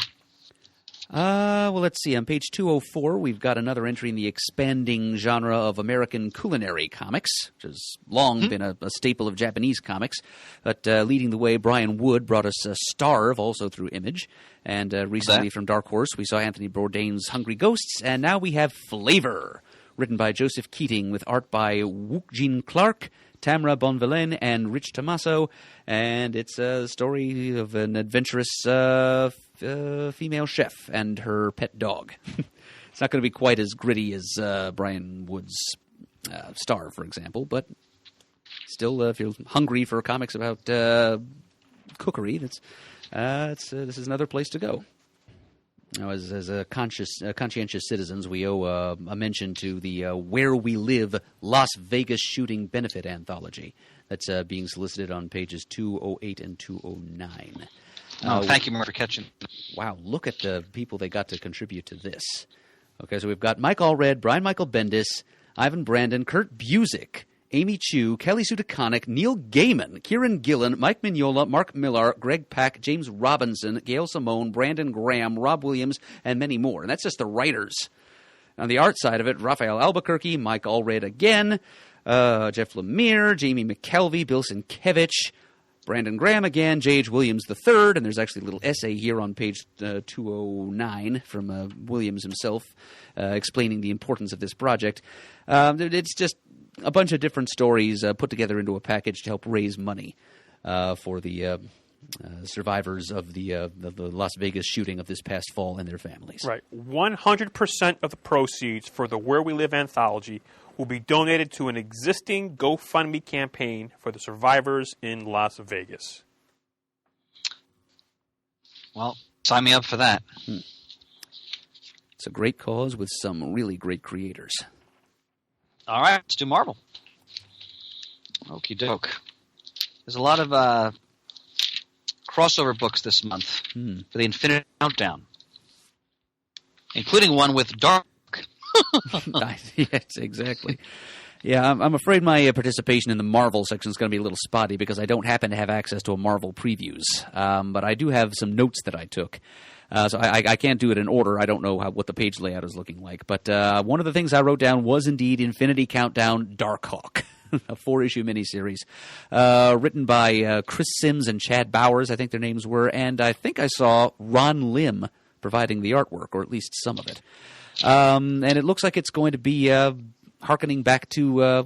Well, let's see. On page 204, we've got another entry in the expanding genre of American culinary comics, which has long been a staple of Japanese comics. But leading the way, Brian Wood brought us Starve, also through Image. And recently from Dark Horse, we saw Anthony Bourdain's Hungry Ghosts. And now we have Flavor, written by Joseph Keating, with art by Wook-Jin Clark, Tamara Bonvillain, and Rich Tommaso. And it's a story of an adventurous female chef and her pet dog. It's not going to be quite as gritty as Brian Wood's Starve, for example, but still, if you're hungry for comics about cookery, this is another place to go. Now, as a conscientious citizens, we owe a mention to the Where We Live Las Vegas Shooting Benefit Anthology that's being solicited on pages 208 and 209. Thank you, Murray, for catching. Wow, look at the people they got to contribute to this. Okay, so we've got Mike Allred, Brian Michael Bendis, Ivan Brandon, Kurt Busiek, Amy Chu, Kelly Sue DeConnick, Neil Gaiman, Kieran Gillen, Mike Mignola, Mark Millar, Greg Pak, James Robinson, Gail Simone, Brandon Graham, Rob Williams, and many more. And that's just the writers. On the art side of it, Raphael Albuquerque, Mike Allred again, Jeff Lemire, Jamie McKelvey, Bill Sienkiewicz, Brandon Graham again, J.H. Williams III, and there's actually a little essay here on page 209 from Williams himself explaining the importance of this project. It's just a bunch of different stories put together into a package to help raise money for the survivors of the Las Vegas shooting of this past fall and their families. Right. 100% of the proceeds for the Where We Live anthology will be donated to an existing GoFundMe campaign for the survivors in Las Vegas. Well, sign me up for that. It's a great cause with some really great creators. All right, let's do Marvel. Okie doke. There's a lot of crossover books this month for the Infinity Countdown, including one with Dark. Yes, exactly. Yeah, I'm afraid my participation in the Marvel section is going to be a little spotty because I don't happen to have access to a Marvel previews. But I do have some notes that I took. So I can't do it in order. I don't know what the page layout is looking like. But one of the things I wrote down was indeed Infinity Countdown Darkhawk, a 4-issue miniseries written by Chris Sims and Chad Bowers, I think their names were. And I think I saw Ron Lim providing the artwork, or at least some of it. And it looks like it's going to be hearkening back to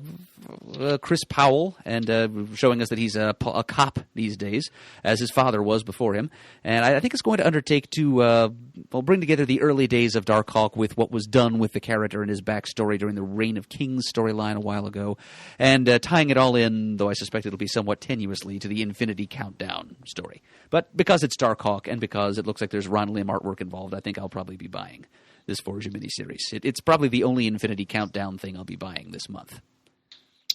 Chris Powell and showing us that he's a cop these days, as his father was before him. And I think it's going to undertake to bring together the early days of Darkhawk with what was done with the character and his backstory during the Reign of Kings storyline a while ago, and tying it all in, though I suspect it'll be somewhat tenuously, to the Infinity Countdown story. But because it's Darkhawk and because it looks like there's Ron Lim artwork involved, I think I'll probably be buying this 4-issue miniseries. It's probably the only Infinity Countdown thing I'll be buying this month.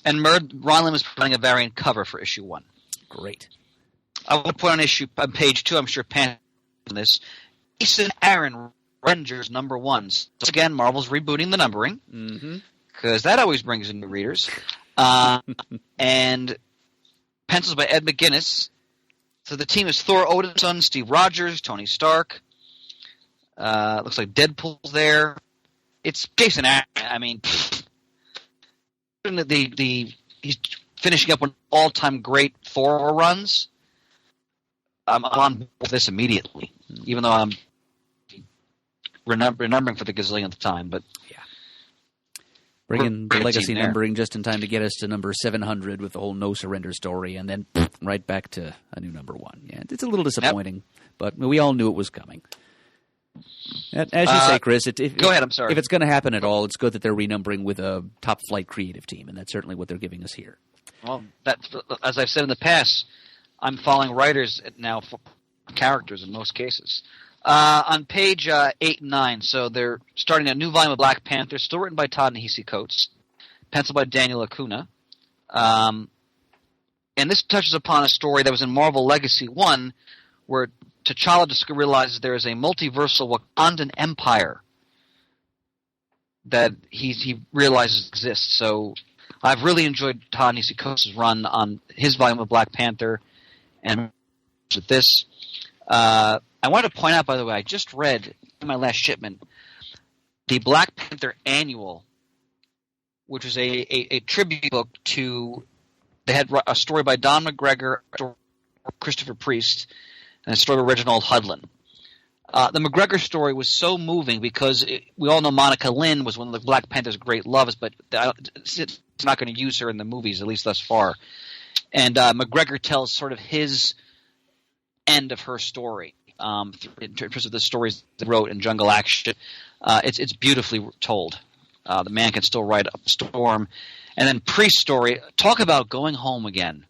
And Ron Lim is providing a variant cover for issue 1. Great. I want to put on page 2, I'm sure Pan on this. Jason Aaron Avengers #1. So again, Marvel's rebooting the numbering because that always brings in new readers. And pencils by Ed McGuinness. So the team is Thor Odinson, Steve Rogers, Tony Stark. Looks like Deadpool's there. It's Jason Aaron. I mean, he's finishing up one all-time great Thor runs. I'm on board with this immediately, even though I'm remembering for the gazillionth time. But bringing the Great legacy team there. numbering just in time to get us to number 700 with the whole no surrender story, and then right back to a new number 1. Yeah, it's a little disappointing, but we all knew it was coming. As you say, Chris, go ahead. I'm sorry. If it's going to happen at all, it's good that they're renumbering with a top flight creative team, and that's certainly what they're giving us here. Well, as I've said in the past, I'm following writers now for characters in most cases. On page 8 and 9, so they're starting a new volume of Black Panther, still written by Todd Nehisi Coates, penciled by Daniel Acuna. And this touches upon a story that was in Marvel Legacy 1, where T'Challa realizes there is a multiversal Wakandan empire that he realizes exists. So I've really enjoyed Todd Nehisi Coates' run on his volume of Black Panther, and with this, I wanted to point out, by the way, I just read in my last shipment the Black Panther Annual, which was a tribute book to. They had a story by Don McGregor, Christopher Priest, and a story by Reginald Hudlin. The McGregor story was so moving because we all know Monica Lynn was one of the Black Panther's great loves, but it's not going to use her in the movies, at least thus far. And McGregor tells sort of his end of her story in terms of the stories they wrote in Jungle Action. It's beautifully told. The man can still ride up a storm. And then Priest's story, talk about going home again.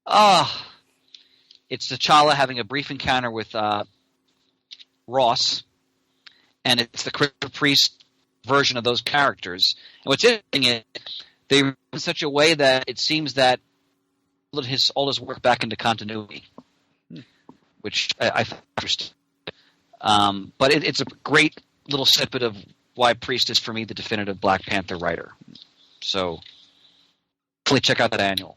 It's T'Challa having a brief encounter with Ross, and it's the Christopher Priest version of those characters. And what's interesting is they were in such a way that it seems that all his work back into continuity, which I find interesting. But it's a great little snippet of why Priest is, for me, the definitive Black Panther writer. So, please check out that annual.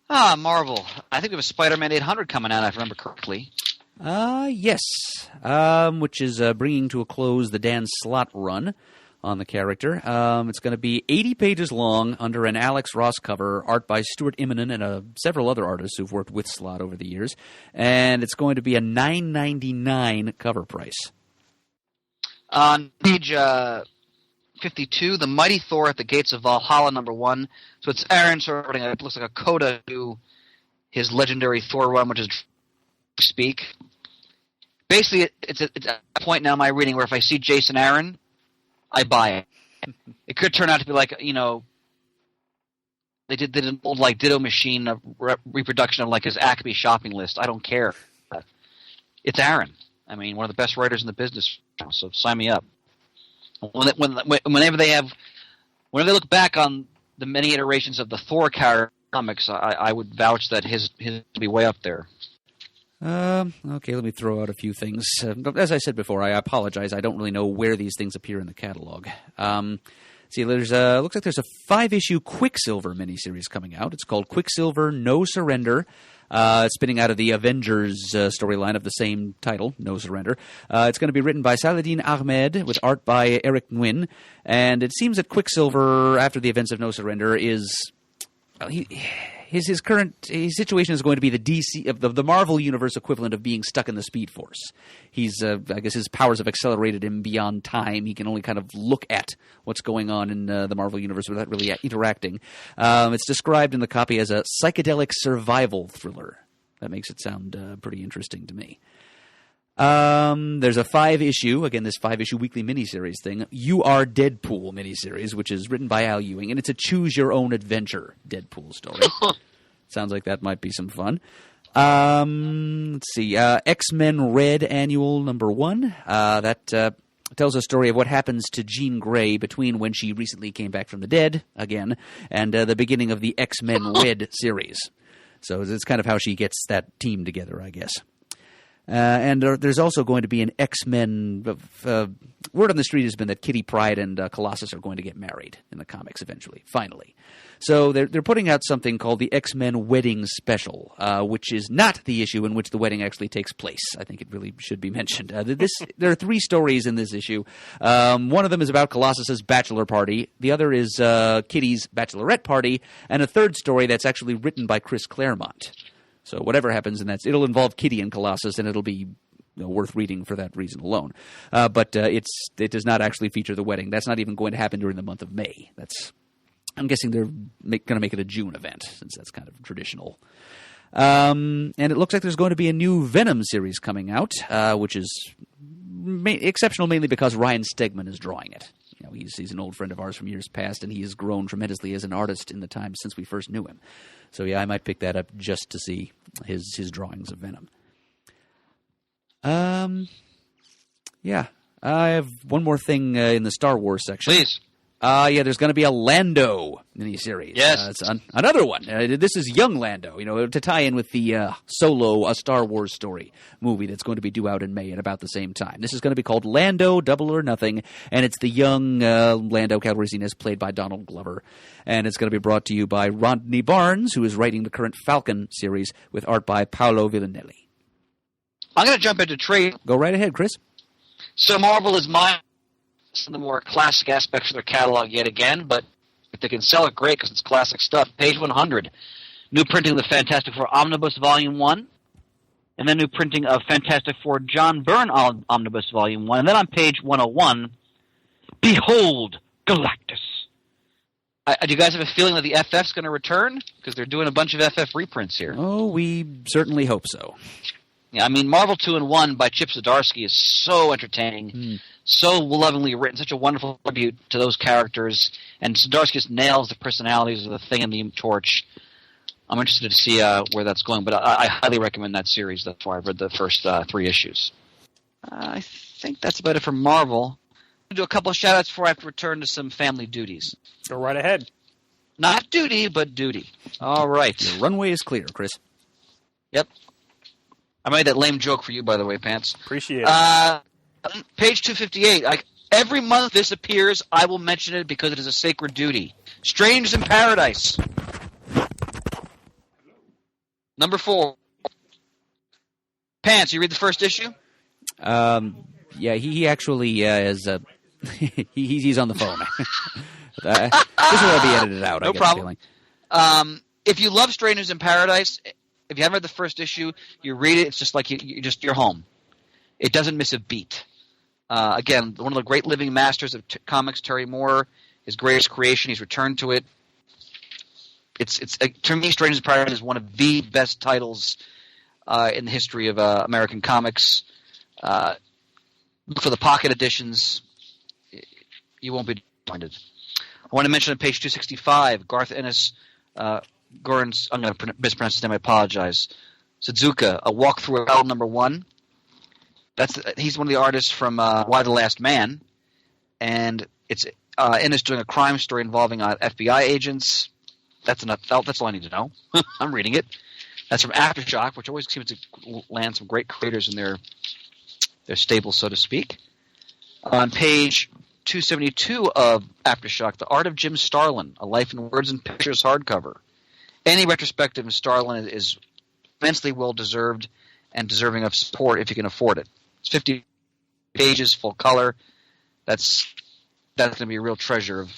Marvel. I think we have a Spider-Man 800 coming out, if I remember correctly. Yes. Which is bringing to a close the Dan Slott run on the character. It's going to be 80 pages long under an Alex Ross cover, art by Stuart Immonen and several other artists who've worked with Slott over the years. And it's going to be a $9.99 cover price. On page 52, The Mighty Thor at the Gates of Valhalla, #1. So it's Aaron sort of it looks like a coda to his legendary Thor run, which is Speak. Basically, it's a point now in my reading where if I see Jason Aaron, I buy it. It could turn out to be like, they did an old like Ditto Machine reproduction of like his Acme shopping list. I don't care. It's Aaron. I mean, one of the best writers in the business. So sign me up. Whenever they look back on the many iterations of the Thor character comics, I would vouch that his would be way up there. Okay, let me throw out a few things. As I said before, I apologize. I don't really know where these things appear in the catalog. See, there's looks like there's a 5-issue Quicksilver miniseries coming out. It's called Quicksilver No Surrender. It's spinning out of the Avengers storyline of the same title, No Surrender. It's going to be written by Saladin Ahmed with art by Eric Nguyen. And it seems that Quicksilver, after the events of No Surrender, is... His situation is going to be the DC of the Marvel Universe equivalent of being stuck in the Speed Force. He's I guess his powers have accelerated him beyond time. He can only kind of look at what's going on in the Marvel Universe without really interacting. It's described in the copy as a psychedelic survival thriller. That makes it sound pretty interesting to me. There's a 5-issue, again, this 5-issue weekly miniseries thing, You Are Deadpool miniseries, which is written by Al Ewing, and it's a choose-your-own-adventure Deadpool story. Sounds like that might be some fun. Let's see, X-Men Red Annual #1. That tells a story of what happens to Jean Grey between when she recently came back from the dead, again, and the beginning of the X-Men Red series. So it's kind of how she gets that team together, I guess. And there's also going to be an X-Men. Word on the street has been that Kitty Pryde and Colossus are going to get married in the comics eventually, finally. So they're putting out something called the X-Men Wedding Special, which is not the issue in which the wedding actually takes place. I think it really should be mentioned. There are 3 stories in this issue. One of them is about Colossus's bachelor party. The other is Kitty's bachelorette party. And a third story that's actually written by Chris Claremont. So whatever happens in that, it'll involve Kitty and Colossus, and it'll be worth reading for that reason alone. But it does not actually feature the wedding. That's not even going to happen during the month of May. I'm guessing they're going to make it a June event, since that's kind of traditional. And it looks like there's going to be a new Venom series coming out, which is exceptional mainly because Ryan Stegman is drawing it. He's an old friend of ours from years past, and he has grown tremendously as an artist in the time since we first knew him. So yeah, I might pick that up just to see his drawings of Venom. Yeah, I have one more thing in the Star Wars section. Please. Yeah, there's going to be a Lando miniseries. Yes. It's another one. This is young Lando, to tie in with the Solo, a Star Wars story movie that's going to be due out in May at about the same time. This is going to be called Lando Double or Nothing, and it's the young Lando Calrissian as played by Donald Glover. And it's going to be brought to you by Rodney Barnes, who is writing the current Falcon series with art by Paolo Villanelli. I'm going to jump into trade. Go right ahead, Chris. So Marvel is some of the more classic aspects of their catalog yet again, but if they can sell it, great, because it's classic stuff. Page 100, new printing of the Fantastic Four Omnibus Volume 1, and then new printing of Fantastic Four John Byrne Omnibus Volume 1, and then on page 101, Behold Galactus. Do you guys have a feeling that the FF's going to return? Because they're doing a bunch of FF reprints here. Oh, we certainly hope so. Yeah, I mean, Marvel 2-in-1 by Chip Zdarsky is so entertaining, so lovingly written, such a wonderful tribute to those characters, and Zdarsky just nails the personalities of the Thing and the Torch. I'm interested to see where that's going, but I highly recommend that series. That's why I've read the first 3 issues. I think that's about it for Marvel. I'll do a couple of shout-outs before I have to return to some family duties. Go right ahead. Not duty, but duty. All right. Your runway is clear, Chris. Yep. I made that lame joke for you, by the way, Pants. Appreciate it. Page 258. Every month this appears, I will mention it because it is a sacred duty. Strangers in Paradise. Number 4. Pants, you read the first issue? Yeah, he actually is. He's on the phone. This will be edited out. No I get problem. the feeling. If you love Strangers in Paradise, if you haven't read the first issue, you read it. It's just like you're home. It doesn't miss a beat. Again, one of the great living masters of comics, Terry Moore, his greatest creation. He's returned to it. It's to me, Strangers in Paradise is one of the best titles in the history of American comics. Look for the pocket editions. You won't be disappointed. I want to mention on page 265, Garth Ennis, Goran's, I'm going to mispronounce his name, I apologize. Suzuka, A Walk Through Hell #1. He's one of the artists from Why the Last Man, and it's Ennis doing a crime story involving FBI agents. That's all I need to know. I'm reading it. That's from Aftershock, which always seems to land some great creators in their stable, so to speak. On page 272 of Aftershock, The Art of Jim Starlin, A Life in Words and Pictures hardcover. Any retrospective in Starlin is immensely well-deserved and deserving of support if you can afford it. It's 50 pages, full color. That's going to be a real treasure of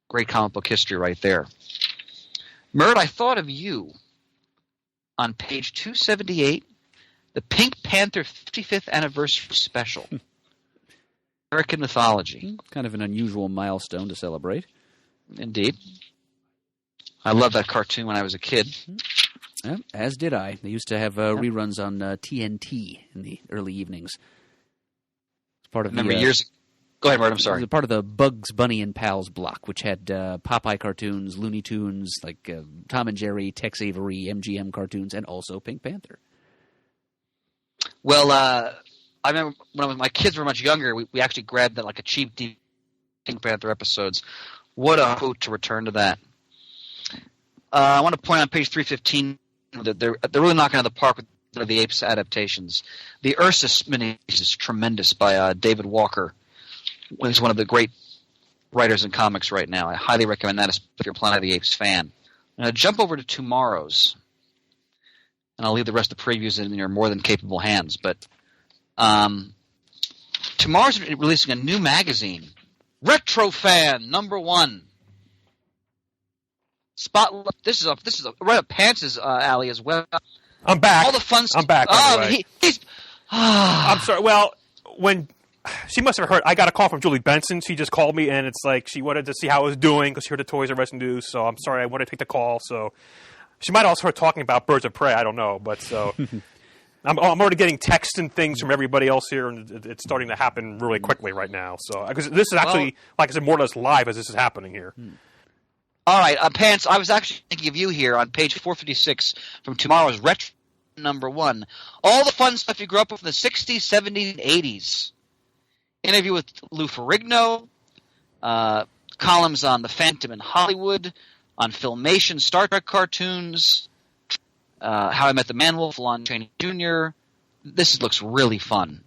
great comic book history right there. Mert, I thought of you on page 278, the Pink Panther 55th Anniversary Special. American mythology. Kind of an unusual milestone to celebrate. Indeed. I loved that cartoon when I was a kid. Yeah, as did I. They used to have reruns on TNT in the early evenings. It's part of years. Go ahead, Mert. I'm sorry. It was part of the Bugs Bunny and Pals block, which had Popeye cartoons, Looney Tunes, like Tom and Jerry, Tex Avery, MGM cartoons, and also Pink Panther. Well, I remember when my kids were much younger, we actually grabbed that like a cheap Pink Panther episodes. What a hoot to return to that. I want to point out on page 315 that they're really knocking out of the park with of the Apes adaptations. The Ursus mini is tremendous by David Walker. He's one of the great writers in comics right now. I highly recommend that if you're a Planet of the Apes fan. Now jump over to Tomorrow's, and I'll leave the rest of the previews in your more than capable hands. But Tomorrow's releasing a new magazine, Retro Fan #1. Spotlight. This is right up Pants' alley as well. I'm back. All the fun I'm back. By the way. He's. I'm sorry. Well, when she must have heard, I got a call from Julie Benson. She just called me, and it's like she wanted to see how I was doing because she heard the Toys R Us news. So I'm sorry, I wanted to take the call. So she might also heard talking about Birds of Prey. I don't know, but so I'm already getting texts and things from everybody else here, and it's starting to happen really quickly right now. So because this is actually, like I said, more or less live as this is happening here. All right, Pants, I was actually thinking of you here on page 456 from Tomorrow's Retro #1. All the fun stuff you grew up with in the 60s, 70s, and 80s. Interview with Lou Ferrigno, columns on The Phantom in Hollywood, on Filmation, Star Trek cartoons, How I Met the Man-Wolf, Lon Chaney Jr. This looks really fun.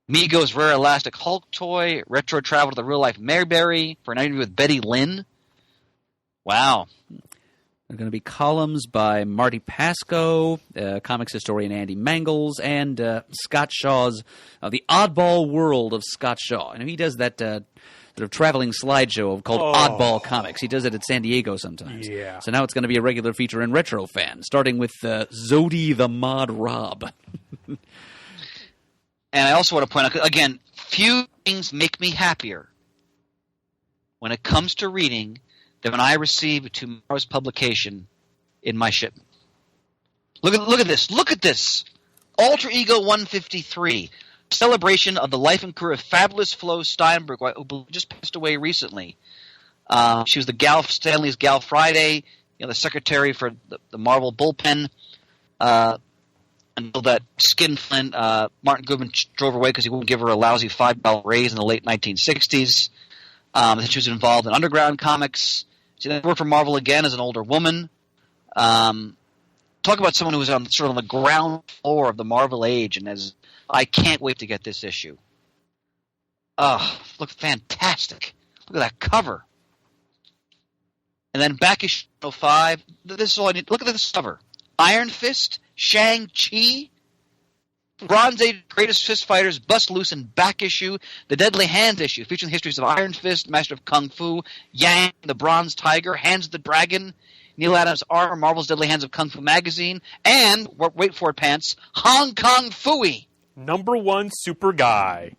Mego's Rare Elastic Hulk toy, retro travel to the real-life Mayberry for an interview with Betty Lynn. Wow. There are going to be columns by Marty Pasco, comics historian Andy Mangels, and Scott Shaw's The Oddball World of Scott Shaw. And he does that sort of traveling slideshow called Oddball Comics. He does it at San Diego sometimes. Yeah. So now it's going to be a regular feature in Retro Fan, starting with Zodi the Mod Rob. And I also want to point out, again, few things make me happier when it comes to reading than when I receive Tomorrow's publication in my shipment. Look at this. Look at this. Alter Ego 153, celebration of the life and career of Fabulous Flo Steinberg, who just passed away recently. She was the Stanley's Gal Friday, the secretary for the Marvel bullpen, until that skinflint Martin Goodman drove her away because he wouldn't give her a lousy $5 raise in the late 1960s. She was involved in underground comics. She then worked for Marvel again as an older woman. Talk about someone who was on the ground floor of the Marvel age, and I can't wait to get this issue. Look fantastic. Look at that cover. And then back issue 5. This is all I need. Look at this cover. Iron Fist, Shang-Chi, Bronze Age Greatest Fist Fighters, Bust Loose, and back issue, the Deadly Hands issue, featuring the histories of Iron Fist, Master of Kung Fu, Yang, the Bronze Tiger, Hands of the Dragon, Neil Adams' Armor, Marvel's Deadly Hands of Kung Fu magazine, and, wait for it, Pants, Hong Kong Phooey. #1 super guy.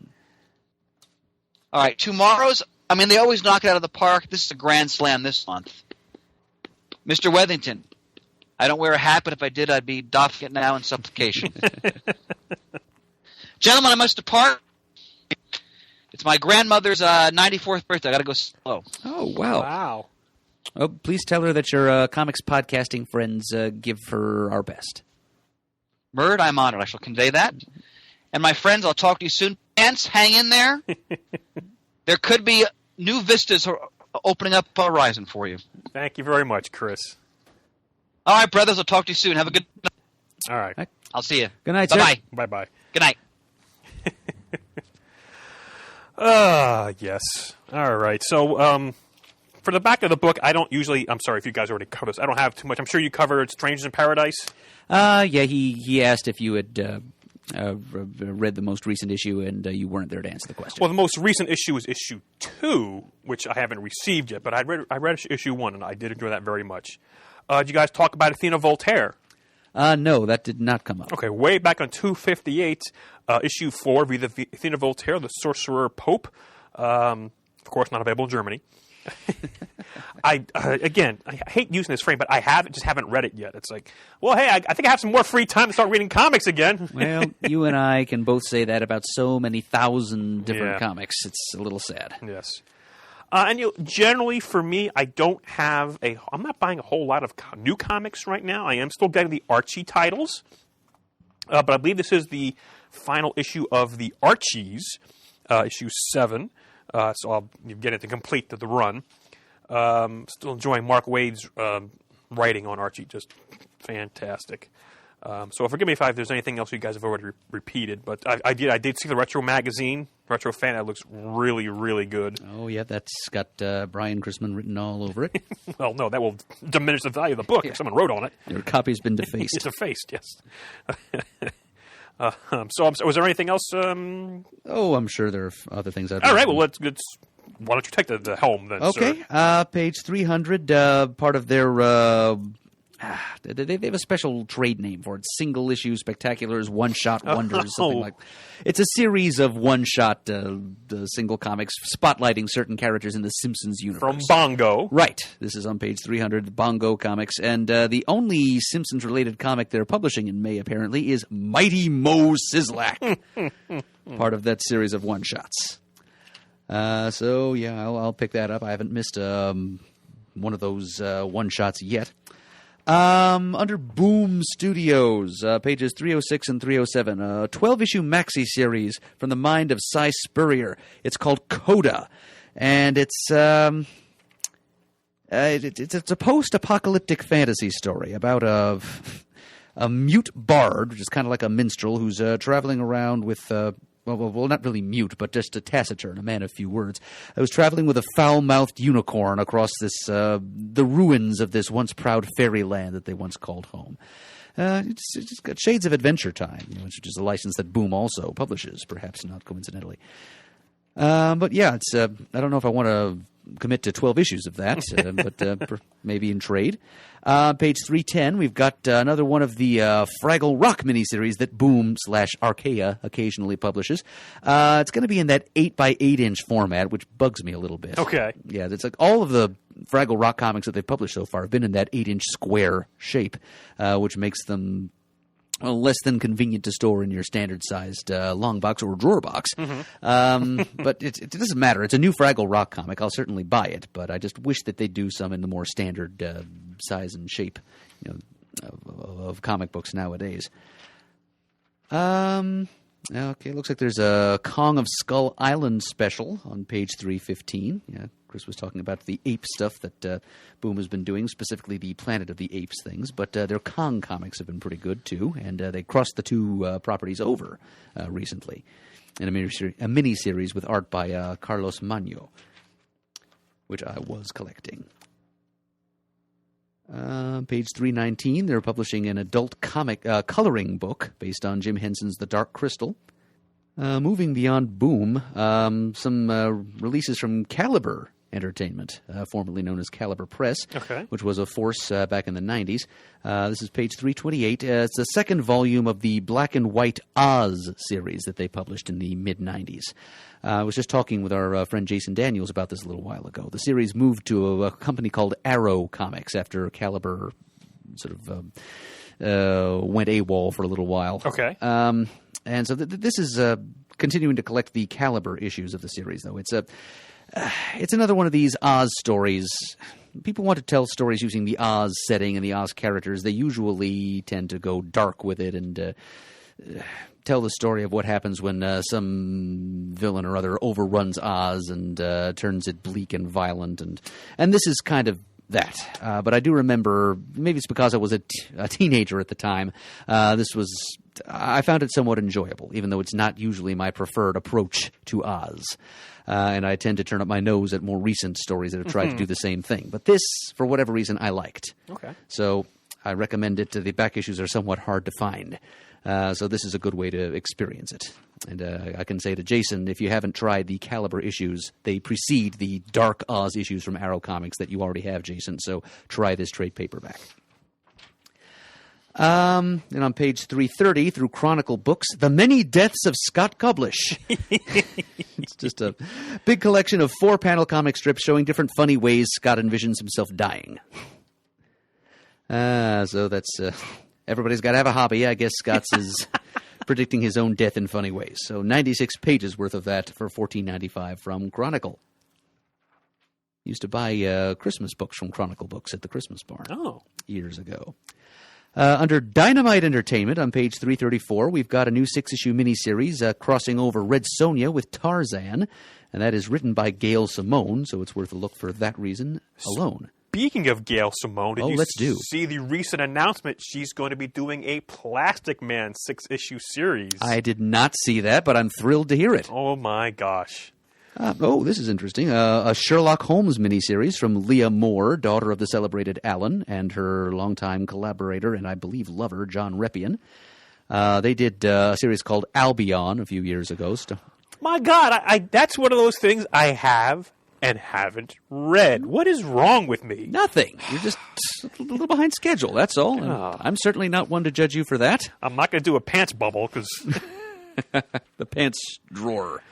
All right, Tomorrow's, they always knock it out of the park. This is a grand slam this month. Mr. Wethington. I don't wear a hat, but if I did, I'd be doffing it now in supplication. Gentlemen, I must depart. It's my grandmother's 94th birthday. I got to go slow. Oh, wow. Wow. Oh, please tell her that your comics podcasting friends give her our best. Murd, I'm honored. I shall convey that. And my friends, I'll talk to you soon. Pants, hang in there. There could be new vistas opening up a horizon for you. Thank you very much, Chris. All right, brothers, I'll talk to you soon. Have a good night. All right. I'll see you. Good night, sir. Bye-bye. Bye-bye. Good night. Yes. All right. So, for the back of the book, I don't usually... I'm sorry if you guys already covered this. I don't have too much. I'm sure you covered Strangers in Paradise. Yeah, he asked if you had read the most recent issue, and you weren't there to answer the question. Well, the most recent issue is issue 2, which I haven't received yet, but I read issue 1, and I did enjoy that very much. Did you guys talk about Athena Voltaire? No, that did not come up. Okay, way back on 258, issue 4, the Athena Voltaire, the Sorcerer Pope. Of course, not available in Germany. I hate using this frame, but I just haven't read it yet. It's like, well, hey, I think I have some more free time to start reading comics again. Well, you and I can both say that about so many thousand different comics. It's a little sad. Yes. And generally, for me, I'm not buying a whole lot of new comics right now. I am still getting the Archie titles, but I believe this is the final issue of the Archies, issue 7. So I'll get it to complete the run. Still enjoying Mark Waid's writing on Archie, just fantastic. So forgive me if there's anything else you guys have already repeated, but I did see the Retro magazine, Retro Fan. That looks really, really good. Oh, yeah, that's got Brian Chrisman written all over it. Well, no, that will diminish the value of the book if someone wrote on it. Your copy's been defaced. It's defaced, yes. So was there anything else? Oh, I'm sure there are other things. All right, well, let's why don't you take the helm then, okay, sir? Page 300, part of their... they have a special trade name for it. Single issue spectaculars, one-shot wonders, something like. It's a series of one-shot single comics spotlighting certain characters in the Simpsons universe. From Bongo. Right. This is on page 300, Bongo Comics. And the only Simpsons-related comic they're publishing in May, apparently, is Mighty Mo Sislak. Part of that series of one-shots. So, yeah, I'll pick that up. I haven't missed one of those one-shots yet. Under Boom Studios, pages 306 and 307, a 12-issue maxi series from the mind of Cy Spurrier. It's called Coda, and it's a post-apocalyptic fantasy story about a mute bard, which is kind of like a minstrel, who's traveling around with... Well, not really mute, but just a taciturn, a man of few words. I was traveling with a foul-mouthed unicorn across the ruins of this once proud fairyland that they once called home. It's got shades of Adventure Time, which is a license that Boom also publishes, perhaps not coincidentally. But yeah, it's I don't know if I want to commit to 12 issues of that, but maybe in trade. Page 310, we've got another one of the Fraggle Rock miniseries that Boom/Archaea occasionally publishes. It's going to be in that 8x8-inch format, which bugs me a little bit. Okay. Yeah, it's like all of the Fraggle Rock comics that they've published so far have been in that 8-inch square shape, which makes them less than convenient to store in your standard-sized long box or drawer box. But it doesn't matter. It's a new Fraggle Rock comic. I'll certainly buy it, but I just wish that they'd do some in the more standard size and shape of comic books nowadays. Okay, looks like there's a Kong of Skull Island special on page 315. Yeah, Chris was talking about the ape stuff that Boom has been doing, specifically the Planet of the Apes things. But their Kong comics have been pretty good, too, and they crossed the two properties over recently in a miniseries with art by Carlos Magno, which I was collecting. Page 319, they're publishing an adult comic coloring book based on Jim Henson's The Dark Crystal. Moving beyond Boom, some releases from Caliber Entertainment, formerly known as Caliber Press, which was a force back in the 90s. This is page 328. It's the second volume of the Black and White Oz series that they published in the mid-90s. I was just talking with our friend Jason Daniels about this a little while ago. The series moved to a company called Arrow Comics after Caliber sort of went AWOL for a little while. Okay. And so this is continuing to collect the Caliber issues of the series, though. It's another one of these Oz stories. People want to tell stories using the Oz setting and the Oz characters. They usually tend to go dark with it and tell the story of what happens when some villain or other overruns Oz and turns it bleak and violent. And this is kind of that. But I do remember, maybe it's because I was a teenager at the time, I found it somewhat enjoyable, even though it's not usually my preferred approach to Oz. And I tend to turn up my nose at more recent stories that have tried to do the same thing. But this, for whatever reason, I liked. Okay. So I recommend it. The back issues are somewhat hard to find. So this is a good way to experience it. And I can say to Jason, if you haven't tried the Caliber issues, they precede the Dark Oz issues from Arrow Comics that you already have, Jason. So try this trade paperback. And on page 330, through Chronicle Books, The Many Deaths of Scott Koblish. It's just a big collection of 4-panel comic strips showing different funny ways Scott envisions himself dying. So that's... everybody's got to have a hobby. I guess Scott's is predicting his own death in funny ways. So 96 pages worth of that for $14.95 from Chronicle. Used to buy Christmas books from Chronicle Books at the Christmas Barn years ago. Under Dynamite Entertainment, on page 334, we've got a new 6-issue miniseries crossing over Red Sonja with Tarzan, and that is written by Gail Simone, so it's worth a look for that reason alone. Speaking of Gail Simone, did you let's do. see the recent announcement she's going to be doing a Plastic Man 6-issue series? I did not see that, but I'm thrilled to hear it. Oh my gosh. This is interesting. A Sherlock Holmes miniseries from Leah Moore, daughter of the celebrated Alan, and her longtime collaborator and I believe lover, John Reppion. They did a series called Albion a few years ago. My God, I that's one of those things I have and haven't read. What is wrong with me? Nothing. You're just a little behind schedule, that's all. And I'm certainly not one to judge you for that. I'm not going to do a pants bubble because... The pants drawer.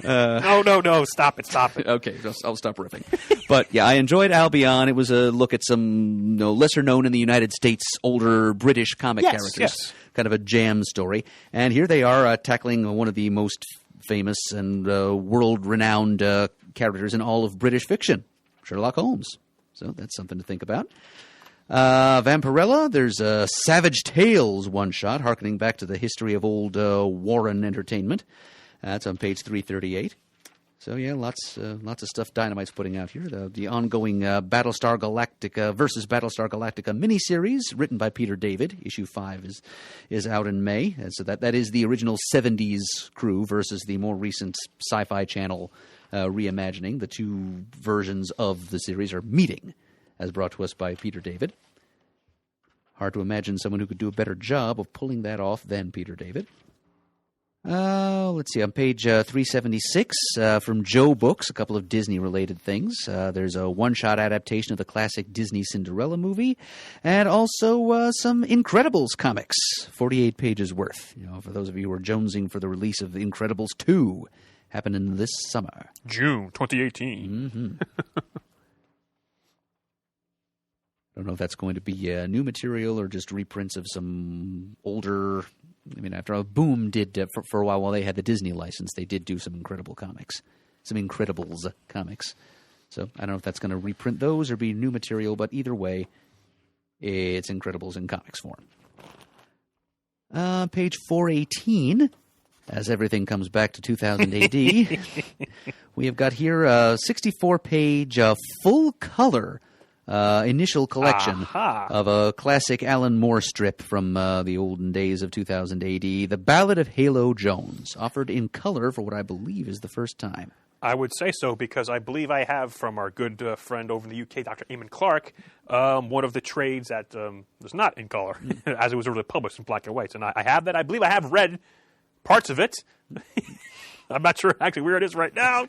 No, stop it. Okay, I'll stop riffing. But yeah, I enjoyed Albion. It was a look at some lesser known in the United States older British comic characters. Yes. Kind of a jam story. And here they are tackling one of the most famous and world-renowned characters in all of British fiction, Sherlock Holmes. So that's something to think about. Vampirella, there's a Savage Tales one-shot, harkening back to the history of old Warren Entertainment. That's on page 338. So yeah, lots of stuff Dynamite's putting out here. The ongoing Battlestar Galactica versus Battlestar Galactica miniseries, written by Peter David. Issue 5 is out in May. And so that is the original 70s crew versus the more recent Sci-Fi Channel reimagining. The two versions of the series are meeting, as brought to us by Peter David. Hard to imagine someone who could do a better job of pulling that off than Peter David. Let's see, on page 376 from Joe Books, a couple of Disney-related things. There's a one-shot adaptation of the classic Disney Cinderella movie, and also some Incredibles comics, 48 pages worth. For those of you who are jonesing for the release of The Incredibles 2, happening this summer. June 2018. Don't know if that's going to be new material or just reprints of some older... I mean, after all, Boom did, for a while they had the Disney license, they did do some Incredibles comics. So I don't know if that's going to reprint those or be new material, but either way, it's Incredibles in comics form. Page 418, as everything comes back to 2000 AD, we have got here a 64-page full-color initial collection of a classic Alan Moore strip from the olden days of 2000 AD, The Ballad of Halo Jones, offered in color for what I believe is the first time. I would say so because I believe I have from our good friend over in the UK, Dr. Eamon Clark, one of the trades that was not in color, as it was originally published in black and white. And I have that. I believe I have read parts of it. I'm not sure actually where it is right now.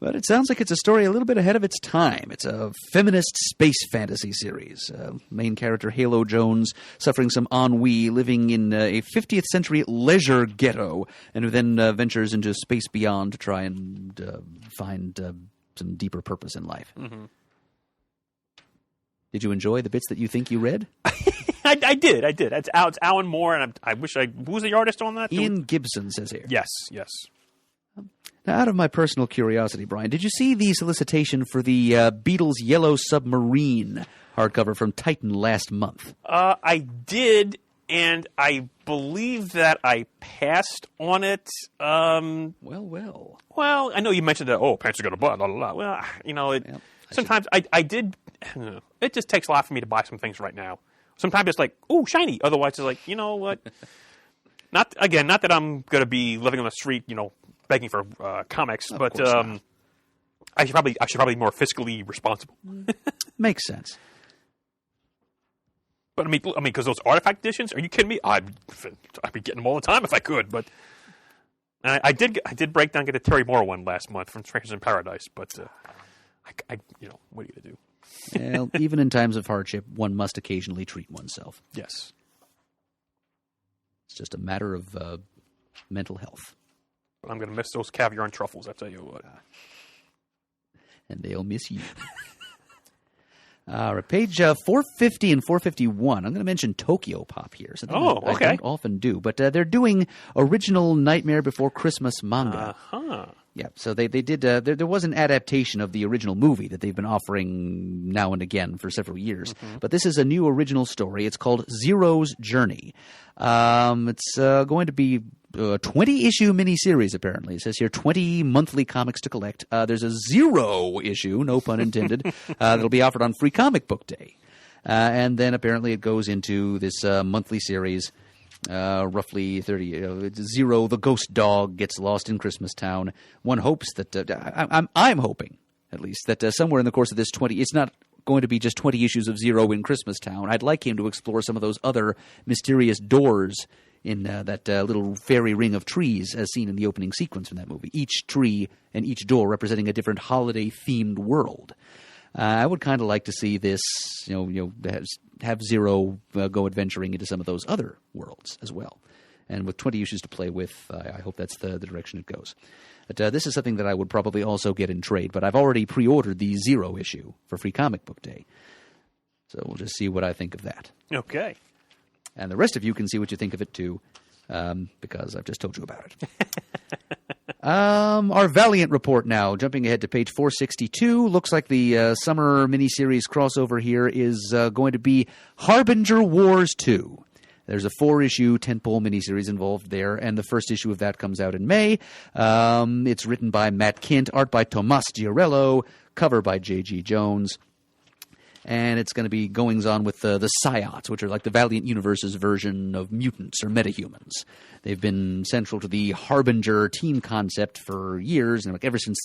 But it sounds like it's a story a little bit ahead of its time. It's a feminist space fantasy series. Main character Halo Jones suffering some ennui, living in a 50th century leisure ghetto, and who then ventures into space beyond to try and find some deeper purpose in life. Mm-hmm. Did you enjoy the bits that you think you read? I did. It's Alan Moore, and who's the artist on that? Ian Gibson says here. Yes. Now, out of my personal curiosity, Brian, did you see the solicitation for the Beatles' Yellow Submarine hardcover from Titan last month? I did, and I believe that I passed on it. Well. Well, I know you mentioned that, pants are going to buy, blah, blah, blah. Well, sometimes I did, it just takes a lot for me to buy some things right now. Sometimes it's like, shiny. Otherwise, it's like, you know what? Not that I'm going to be living on the street, begging for comics, but I should probably be more fiscally responsible. Makes sense. But I mean, because those artifact editions, are you kidding me? I'd be getting them all the time if I could. But I did break down, get a Terry Moore one last month from Strangers in Paradise. But what are you going to do? Well, even in times of hardship, one must occasionally treat oneself. Yes, it's just a matter of mental health. But I'm going to miss those caviar and truffles, I tell you what. And they'll miss you. All right, page 450 and 451. I'm going to mention Tokyo Pop here. I don't often do. But they're doing original Nightmare Before Christmas manga. Yeah, so they did. There was an adaptation of the original movie that they've been offering now and again for several years. But this is a new original story. It's called Zero's Journey. It's going to be a 20-issue miniseries, apparently. It says here 20 monthly comics to collect. There's a zero issue, no pun intended, that'll be offered on Free Comic Book Day. And then apparently it goes into this monthly series. Roughly 30. Zero, the ghost dog, gets lost in Christmas Town. One hopes that I'm hoping, at least, that somewhere in the course of this 20, it's not going to be just 20 issues of Zero in Christmas Town. I'd like him to explore some of those other mysterious doors in that little fairy ring of trees, as seen in the opening sequence from that movie. Each tree and each door representing a different holiday-themed world. I would kind of like to see this, have Zero go adventuring into some of those other worlds as well. And with 20 issues to play with, I hope that's the direction it goes. But this is something that I would probably also get in trade, but I've already pre-ordered the Zero issue for Free Comic Book Day. So we'll just see what I think of that. Okay. And the rest of you can see what you think of it too, because I've just told you about it. Our Valiant report now, jumping ahead to page 462. Looks like the summer miniseries crossover here is going to be Harbinger Wars 2. There's a 4-issue tentpole miniseries involved there, and the first issue of that comes out in May. It's written by Matt Kindt, art by Tomas Giorello, cover by J.G. Jones. And it's going to be goings-on with the Psiots, which are like the Valiant Universe's version of mutants or metahumans. They've been central to the Harbinger team concept for years, and ever since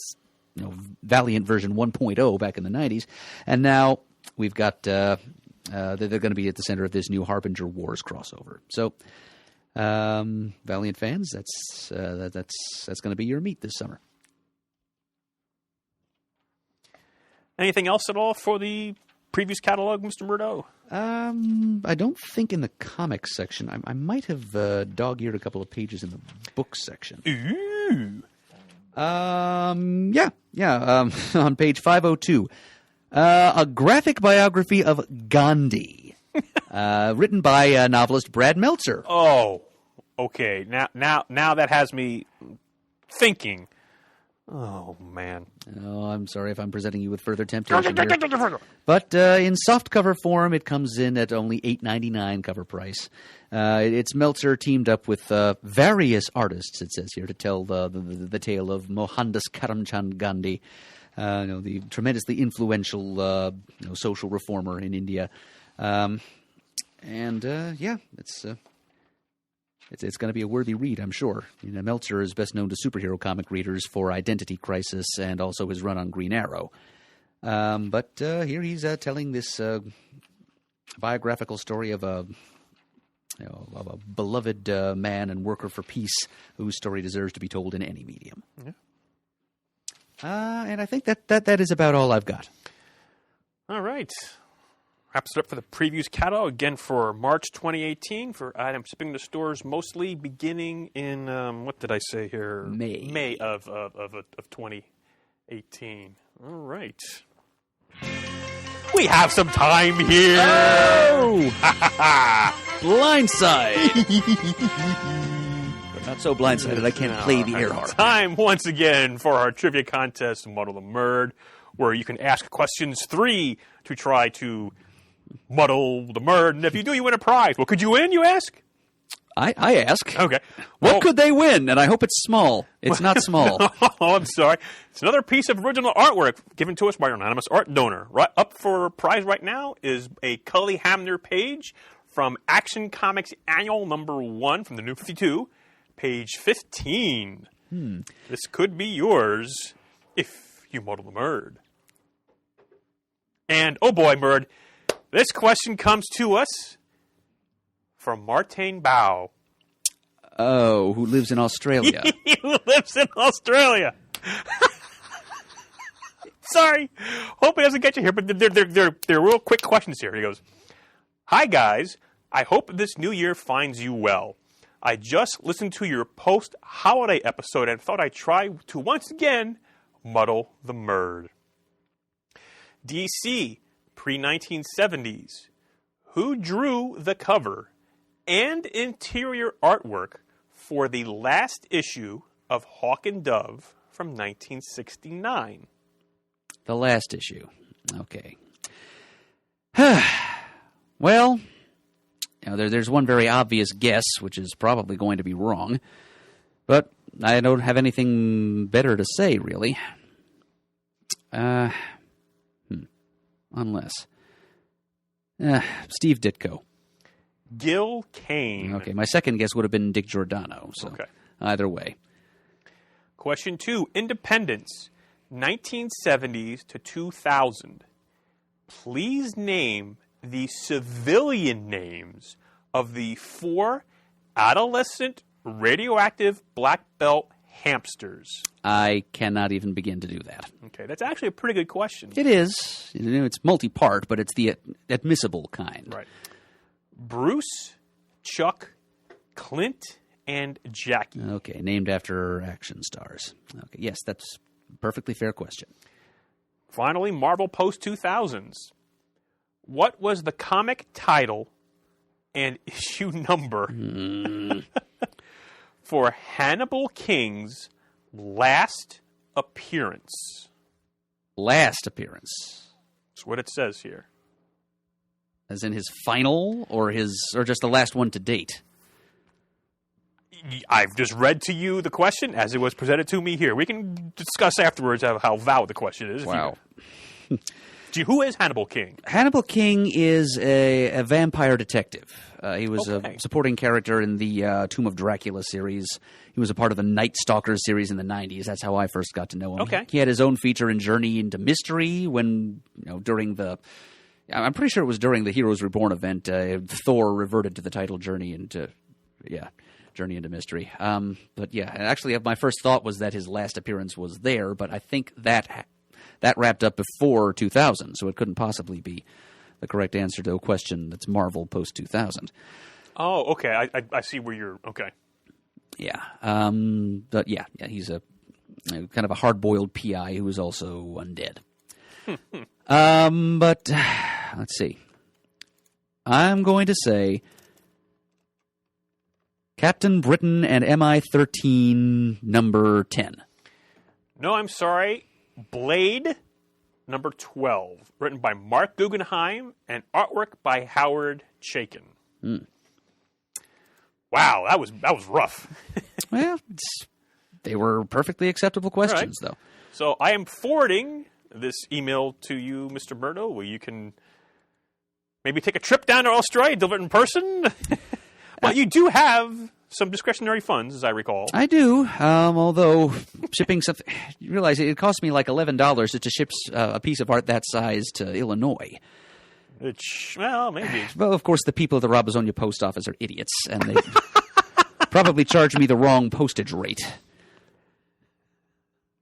Valiant version 1.0 back in the 90s. And now we've got they're going to be at the center of this new Harbinger Wars crossover. So, Valiant fans, that's going to be your meat this summer. Anything else at all for the previous catalog, Mr. Murdo? I don't think in the comics section. I might have dog-eared a couple of pages in the books section. Ooh. Yeah. On page 502. A graphic biography of Gandhi, written by novelist Brad Meltzer. Oh, okay. Now that has me thinking. Oh, man. Oh, I'm sorry if I'm presenting you with further temptation here. But in softcover form, it comes in at only $8.99 cover price. It's Meltzer teamed up with various artists, it says here, to tell the tale of Mohandas Karamchand Gandhi, the tremendously influential social reformer in India. It's going to be a worthy read, I'm sure. Meltzer is best known to superhero comic readers for Identity Crisis and also his run on Green Arrow. But here he's telling this biographical story of a beloved man and worker for peace whose story deserves to be told in any medium. Yeah. And I think that is about all I've got. All right. Wraps it up for the previews catalog again for March 2018 for items shipping to stores mostly beginning in what did I say here? May of 2018. All right. We have some time here. Oh! Blindside. But not so blindsided I can't play the air harp. Time once again for our trivia contest, Muddle the Murd, where you can ask questions 3 to try to muddle the Murd, and if you do, you win a prize. What could you win, you ask? I ask. Okay. What could they win? And I hope it's small. It's not small. Oh, I'm sorry. It's another piece of original artwork given to us by our anonymous art donor. Right up for prize right now is a Cully Hamner page from Action Comics Annual number 1 from the New 52, page 15. This could be yours if you muddle the Murd. And, oh boy, Murd, this question comes to us from Martin Bow. Oh, who lives in Australia. He lives in Australia. Sorry. Hope it doesn't get you here, but they're real quick questions here. He goes, "Hi, guys. I hope this new year finds you well. I just listened to your post-holiday episode and thought I'd try to once again muddle the Murd. DC, pre-1970s. Who drew the cover and interior artwork for the last issue of Hawk and Dove from 1969. The last issue. Okay. Well, there's one very obvious guess, which is probably going to be wrong. But I don't have anything better to say, really. Unless. Steve Ditko. Gil Kane. Okay, my second guess would have been Dick Giordano. So Okay. either way. Question 2. Independence, 1970s to 2000. Please name the civilian names of the 4 adolescent radioactive black belt hamsters. I cannot even begin to do that. Okay, that's actually a pretty good question. It is. It's multi-part, but it's the admissible kind. Right. Bruce, Chuck, Clint, and Jackie. Okay, named after action stars. Okay, yes, that's a perfectly fair question. Finally, Marvel post-2000s. What was the comic title and issue number for Hannibal King's last appearance? Last appearance. That's what it says here. As in his final, or just the last one to date? I've just read to you the question as it was presented to me here. We can discuss afterwards how valid the question is. Wow. Who is Hannibal King? Hannibal King is a vampire detective. He was Okay. a supporting character in the Tomb of Dracula series. He was a part of the Night Stalkers series in the 90s. That's how I first got to know him. Okay. He had his own feature in Journey into Mystery when, during the... I'm pretty sure it was during the Heroes Reborn event, Thor reverted to the title Journey into Mystery. But yeah, actually my first thought was that his last appearance was there, but I think that wrapped up before 2000, so it couldn't possibly be the correct answer to a question that's Marvel post-2000. Oh, okay. I see where you're... Okay. Yeah. But yeah, he's a kind of a hard-boiled PI who is also undead. But let's see. I'm going to say Captain Britain and MI-13 number 10. No, I'm sorry. Blade, number 12. Written by Mark Guggenheim and artwork by Howard Chaykin. Wow, that was rough. Well, they were perfectly acceptable questions, though. So I am forwarding this email to you, Mr. Murdo, where you can maybe take a trip down to Australia, deliver it in person. Well, you do have some discretionary funds, as I recall. I do, although shipping something... You realize it cost me like $11 just to ship a piece of art that size to Illinois. Well, maybe. Well, of course, the people at the Robizonia post office are idiots, and they probably charged me the wrong postage rate.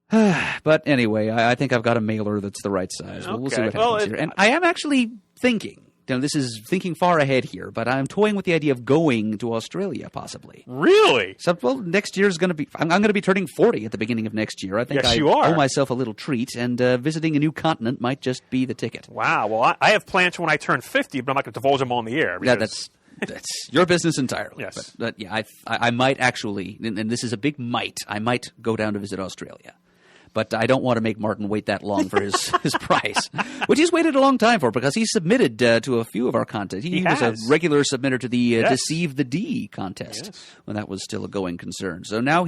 But anyway, I think I've got a mailer that's the right size. We'll see what happens here. And I am actually thinking, this is thinking far ahead here, but I'm toying with the idea of going to Australia, possibly. Really? So, well, next year's going to be... I'm going to be turning 40 at the beginning of next year. I think Yes, you are. owe myself a little treat, and visiting a new continent might just be the ticket. Wow. Well, I have plans for when I turn 50, but I'm not going to divulge them on the air. Yeah, because- that's your business entirely. Yes. But yeah, I might actually, and this is a big might, I might go down to visit Australia. But I don't want to make Martin wait that long for his prize, which he's waited a long time for because he submitted to a few of our contests. He was a has. regular submitter to the Yes. Deceive the D contest Yes. when that was still a going concern. So now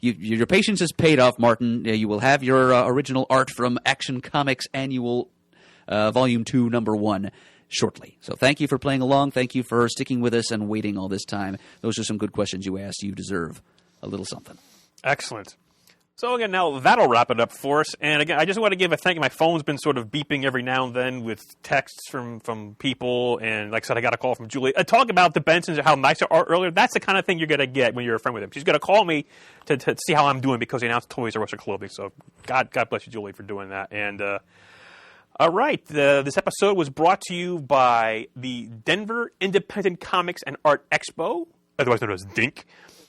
your patience has paid off, Martin. You will have your original art from Action Comics Annual Volume 2, Number 1 shortly. So thank you for playing along. Thank you for sticking with us and waiting all this time. Those are some good questions you asked. You deserve a little something. Excellent. So again, now that'll wrap it up for us. And again, I just want to give a thank you. My phone's been sort of beeping every now and then with texts from people. And like I said, I got a call from Julie. Talk about the Bensons and how nice they are earlier. That's the kind of thing you're going to get when you're a friend with them. She's going to call me to see how I'm doing because they announced Toys R Us are clothing. So God bless you, Julie, for doing that. And all right, this episode was brought to you by the Denver Independent Comics and Art Expo, otherwise known as DINK.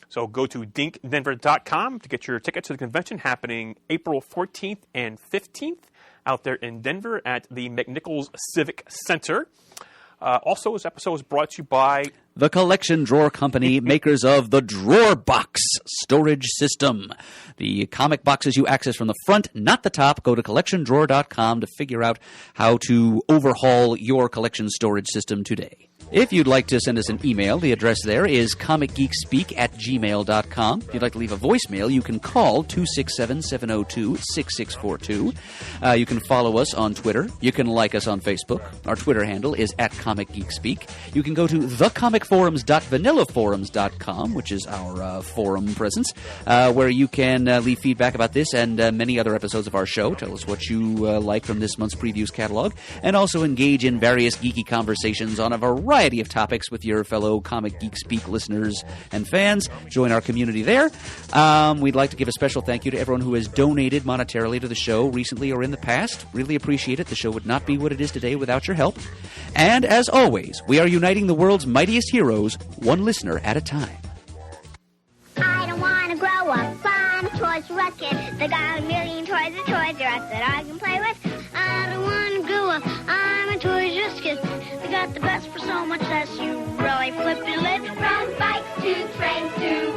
So go to dinkdenver.com to get your ticket to the convention happening April 14th and 15th out there in Denver at the McNichols Civic Center. Also, this episode is brought to you by The Collection Drawer Company, makers of the Drawer Box storage system. The comic boxes you access from the front, not the top. Go to collectiondrawer.com to figure out how to overhaul your collection storage system today. If you'd like to send us an email, the address there is comicgeekspeak@gmail.com. If you'd like to leave a voicemail, you can call 267-702-6642. You can follow us on Twitter. You can like us on Facebook. Our Twitter handle is @comicgeekspeak. You can go to thecomicforums.vanillaforums.com, which is our forum presence, where you can leave feedback about this and many other episodes of our show. Tell us what you like from this month's previews catalog, and also engage in various geeky conversations on a variety of topics with your fellow Comic Geek Speak listeners and fans. Join our community there. We'd like to give a special thank you to everyone who has donated monetarily to the show recently or in the past. Really appreciate it. The show would not be what it is today without your help. And as always, we are uniting the world's mightiest heroes, one listener at a time. I don't want to grow up. I'm a Toys R Us kid. They got a million toys at Toys R Us that I can play with. I don't want to grow up. I'm a Toys R Us kid. They got the best for so much less. You really flip your lid. From bikes to trains to